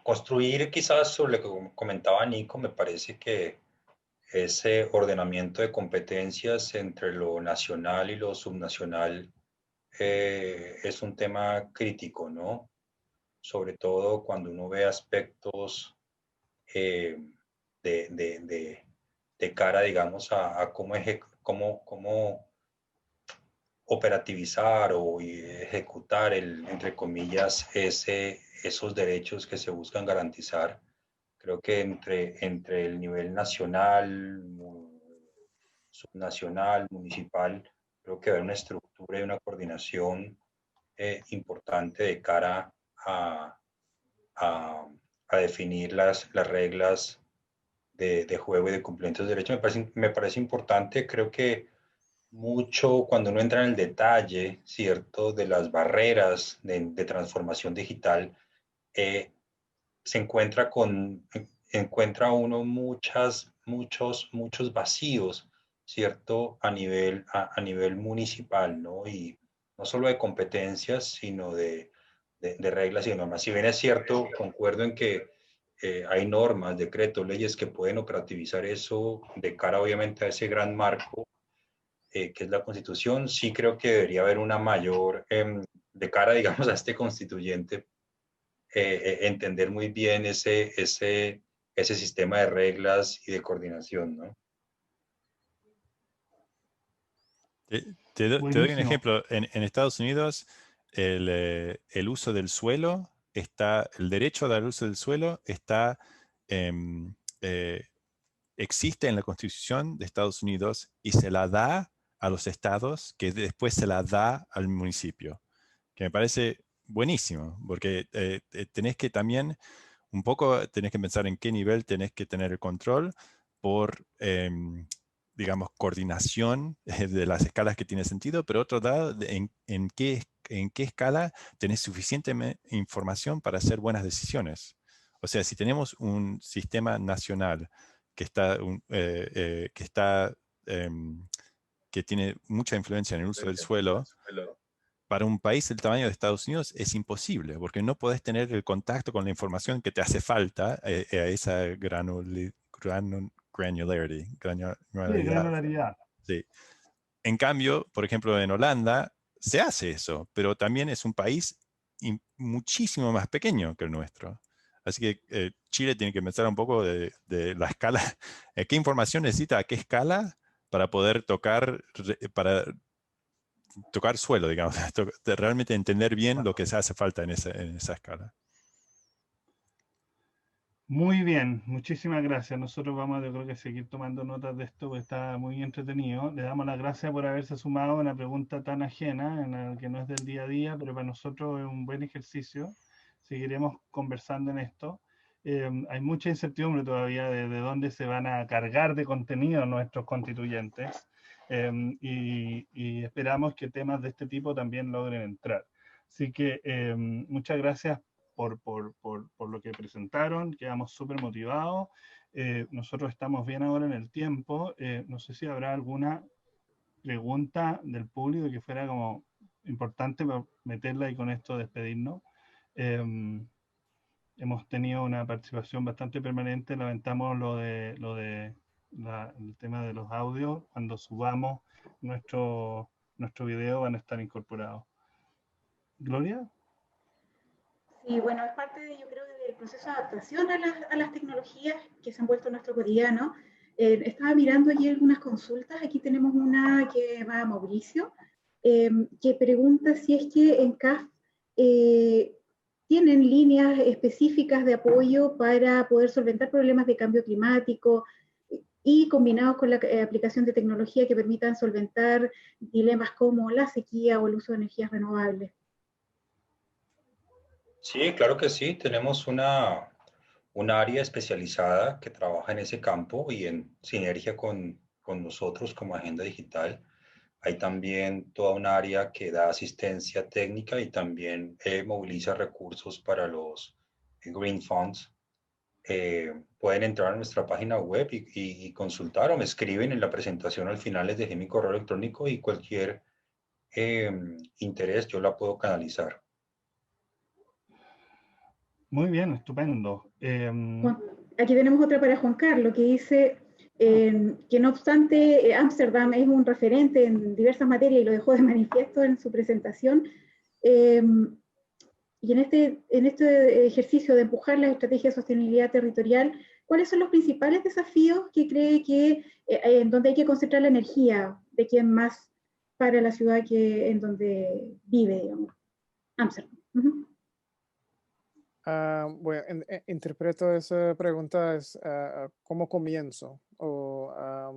construir quizás sobre lo que comentaba Nico, me parece que ese ordenamiento de competencias entre lo nacional y lo subnacional es un tema crítico, ¿no? Sobre todo cuando uno ve aspectos eh, de cara, digamos, a cómo operativizar o ejecutar, entre comillas, esos derechos que se buscan garantizar. Creo que entre el nivel nacional, subnacional, municipal, creo que hay una estructura y una coordinación importante de cara a definir las reglas de juego y de cumplimiento de derechos. Me parece importante, creo que mucho cuando uno entra en el detalle, ¿cierto?, de las barreras de transformación digital, se encuentra uno muchos vacíos, ¿cierto?, a nivel municipal, ¿no? Y no solo de competencias, sino de reglas y normas. Si bien es cierto, concuerdo en que hay normas, decretos, leyes que pueden operativizar eso de cara, obviamente, a ese gran marco que es la Constitución. Sí creo que debería haber una mayor, de cara, digamos, a este constituyente, entender muy bien ese sistema de reglas y de coordinación, ¿no? Te doy un ejemplo. En Estados Unidos, el uso del suelo el derecho al uso del suelo existe en la Constitución de Estados Unidos y se la da a los estados, que después se la da al municipio, que me parece buenísimo, porque tenés que también tenés que pensar en qué nivel tenés que tener el control por digamos, coordinación de las escalas que tiene sentido, pero otro lado, en qué escala tenés suficiente información para hacer buenas decisiones. O sea, si tenemos un sistema nacional que que tiene mucha influencia en el uso del suelo, para un país del tamaño de Estados Unidos es imposible, porque no podés tener el contacto con la información que te hace falta a esa Granularidad. Sí. En cambio, por ejemplo, en Holanda se hace eso, pero también es un país muchísimo más pequeño que el nuestro. Así que Chile tiene que pensar un poco de la escala, qué información necesita, a qué escala para poder tocar suelo, digamos, de realmente entender bien lo que se hace falta en esa escala. Muy bien, muchísimas gracias. Nosotros vamos, yo creo que seguir tomando notas de esto, porque está muy entretenido. Le damos las gracias por haberse sumado a una pregunta tan ajena, en la que no es del día a día, pero para nosotros es un buen ejercicio. Seguiremos conversando en esto. Hay mucha incertidumbre todavía de dónde se van a cargar de contenido nuestros constituyentes, y esperamos que temas de este tipo también logren entrar. Así que muchas gracias por lo que presentaron, quedamos súper motivados. Nosotros estamos bien ahora en el tiempo. No sé si habrá alguna pregunta del público que fuera como importante para meterla y con esto despedirnos. Hemos tenido una participación bastante permanente. Lamentamos el tema de los audios. Cuando subamos nuestro video van a estar incorporados. ¿Gloria? Sí, bueno, es parte, yo creo, del proceso de adaptación a las tecnologías que se han vuelto nuestro cotidiano. Estaba mirando allí algunas consultas. Aquí tenemos una que va a Mauricio, que pregunta si es que en CAF tienen líneas específicas de apoyo para poder solventar problemas de cambio climático y combinados con la aplicación de tecnología que permitan solventar dilemas como la sequía o el uso de energías renovables. Sí, claro que sí. Tenemos una área especializada que trabaja en ese campo y en sinergia con nosotros como Agenda Digital. Hay también toda un área que da asistencia técnica y también moviliza recursos para los Green Funds. Pueden entrar a nuestra página web y consultar, o me escriben en la presentación al final, les dejé mi correo electrónico y cualquier interés yo la puedo canalizar. Muy bien, estupendo. Aquí tenemos otra para Juan Carlos, que dice que no obstante Ámsterdam es un referente en diversas materias y lo dejó de manifiesto en su presentación, y en este ejercicio de empujar la estrategia de sostenibilidad territorial, ¿cuáles son los principales desafíos que cree que en donde hay que concentrar la energía de quien más para la ciudad en donde vive, digamos, Ámsterdam? Bueno, interpreto esa pregunta es ¿cómo comienzo?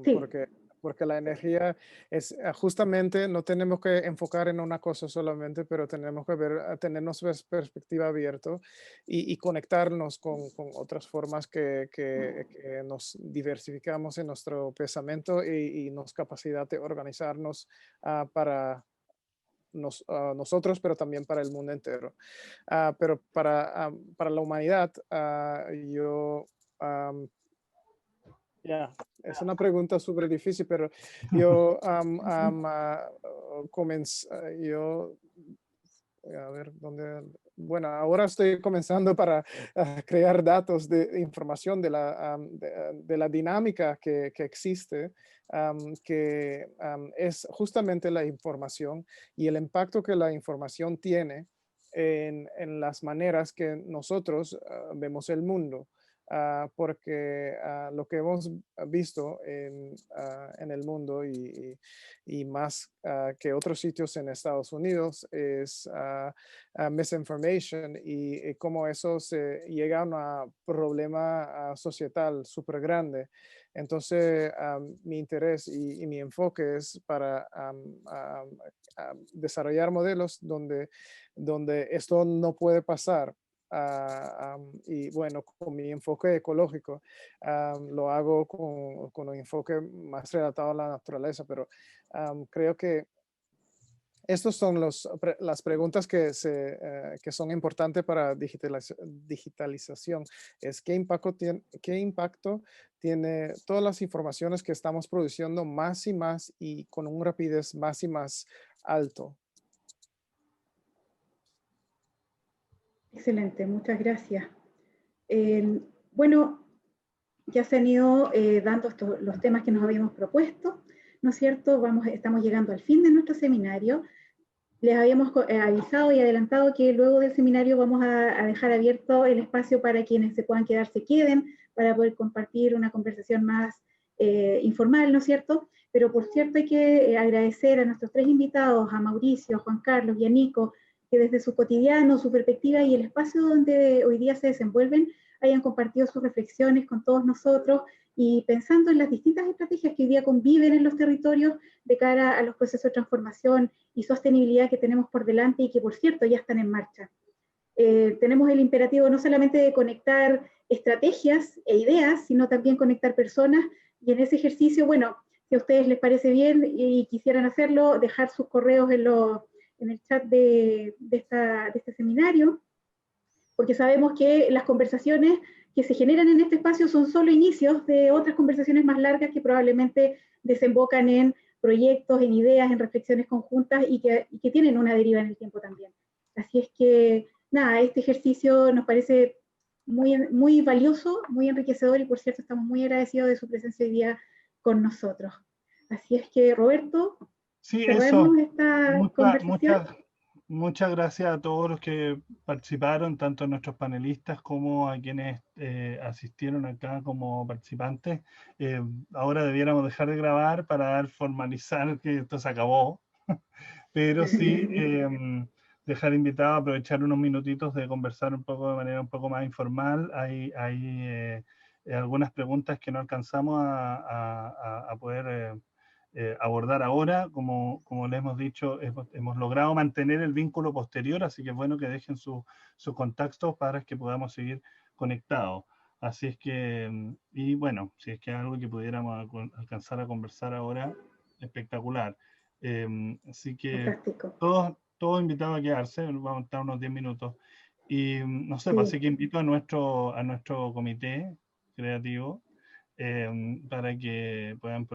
Sí. Porque la energía es justamente, no tenemos que enfocar en una cosa solamente, pero tenemos que tener nuestra perspectiva abierta y conectarnos con otras formas que nos diversificamos en nuestro pensamiento y nos capacidad de organizarnos para nosotros, pero también para el mundo entero. Pero para la humanidad, es una pregunta súper difícil, pero yo a ver, bueno, ahora estoy comenzando para crear datos de información de la dinámica que existe, que es justamente la información y el impacto que la información tiene en las maneras que nosotros vemos el mundo. Porque lo que hemos visto en el mundo y más que otros sitios en Estados Unidos es misinformation y cómo eso se llega a un problema societal súper grande. Entonces, mi interés y mi enfoque es para desarrollar modelos donde esto no puede pasar. y bueno, con mi enfoque ecológico, lo hago con un enfoque más relatado a la naturaleza, pero creo que estas son las preguntas que son importantes para digitalización. Es qué impacto tiene todas las informaciones que estamos produciendo más y más y con una rapidez más y más alto. Excelente, muchas gracias. Bueno, ya se han ido dando los temas que nos habíamos propuesto, ¿no es cierto? Estamos llegando al fin de nuestro seminario. Les habíamos avisado y adelantado que luego del seminario vamos a dejar abierto el espacio para quienes se puedan quedar, se queden, para poder compartir una conversación más informal, ¿no es cierto? Pero por cierto hay que agradecer a nuestros 3 invitados, a Mauricio, a Juan Carlos y a Nico, que desde su cotidiano, su perspectiva y el espacio donde hoy día se desenvuelven, hayan compartido sus reflexiones con todos nosotros y pensando en las distintas estrategias que hoy día conviven en los territorios de cara a los procesos de transformación y sostenibilidad que tenemos por delante y que, por cierto, ya están en marcha. Tenemos el imperativo no solamente de conectar estrategias e ideas, sino también conectar personas, y en ese ejercicio, bueno, si a ustedes les parece bien y quisieran hacerlo, dejar sus correos en el chat de este seminario, porque sabemos que las conversaciones que se generan en este espacio son solo inicios de otras conversaciones más largas que probablemente desembocan en proyectos, en ideas, en reflexiones conjuntas y que tienen una deriva en el tiempo también. Así es que, nada, este ejercicio nos parece muy, muy valioso, muy enriquecedor y por cierto estamos muy agradecidos de su presencia hoy día con nosotros. Así es que, Roberto, Sí, cerremos eso. esta conversación. Muchas gracias a todos los que participaron, tanto a nuestros panelistas como a quienes asistieron acá como participantes. Ahora debiéramos dejar de grabar para formalizar que esto se acabó, pero sí dejar invitado a aprovechar unos minutitos de conversar un poco de manera un poco más informal. Hay algunas preguntas que no alcanzamos a poder abordar ahora. Como les hemos dicho, hemos logrado mantener el vínculo posterior, así que es bueno que dejen sus contactos para que podamos seguir conectados. Así es que, y bueno, si es que es algo que pudiéramos alcanzar a conversar ahora, espectacular. Así que Fantástico. todos invitados a quedarse, vamos a estar unos 10 minutos. Y no sé, Sí. así que invito a nuestro comité creativo para que puedan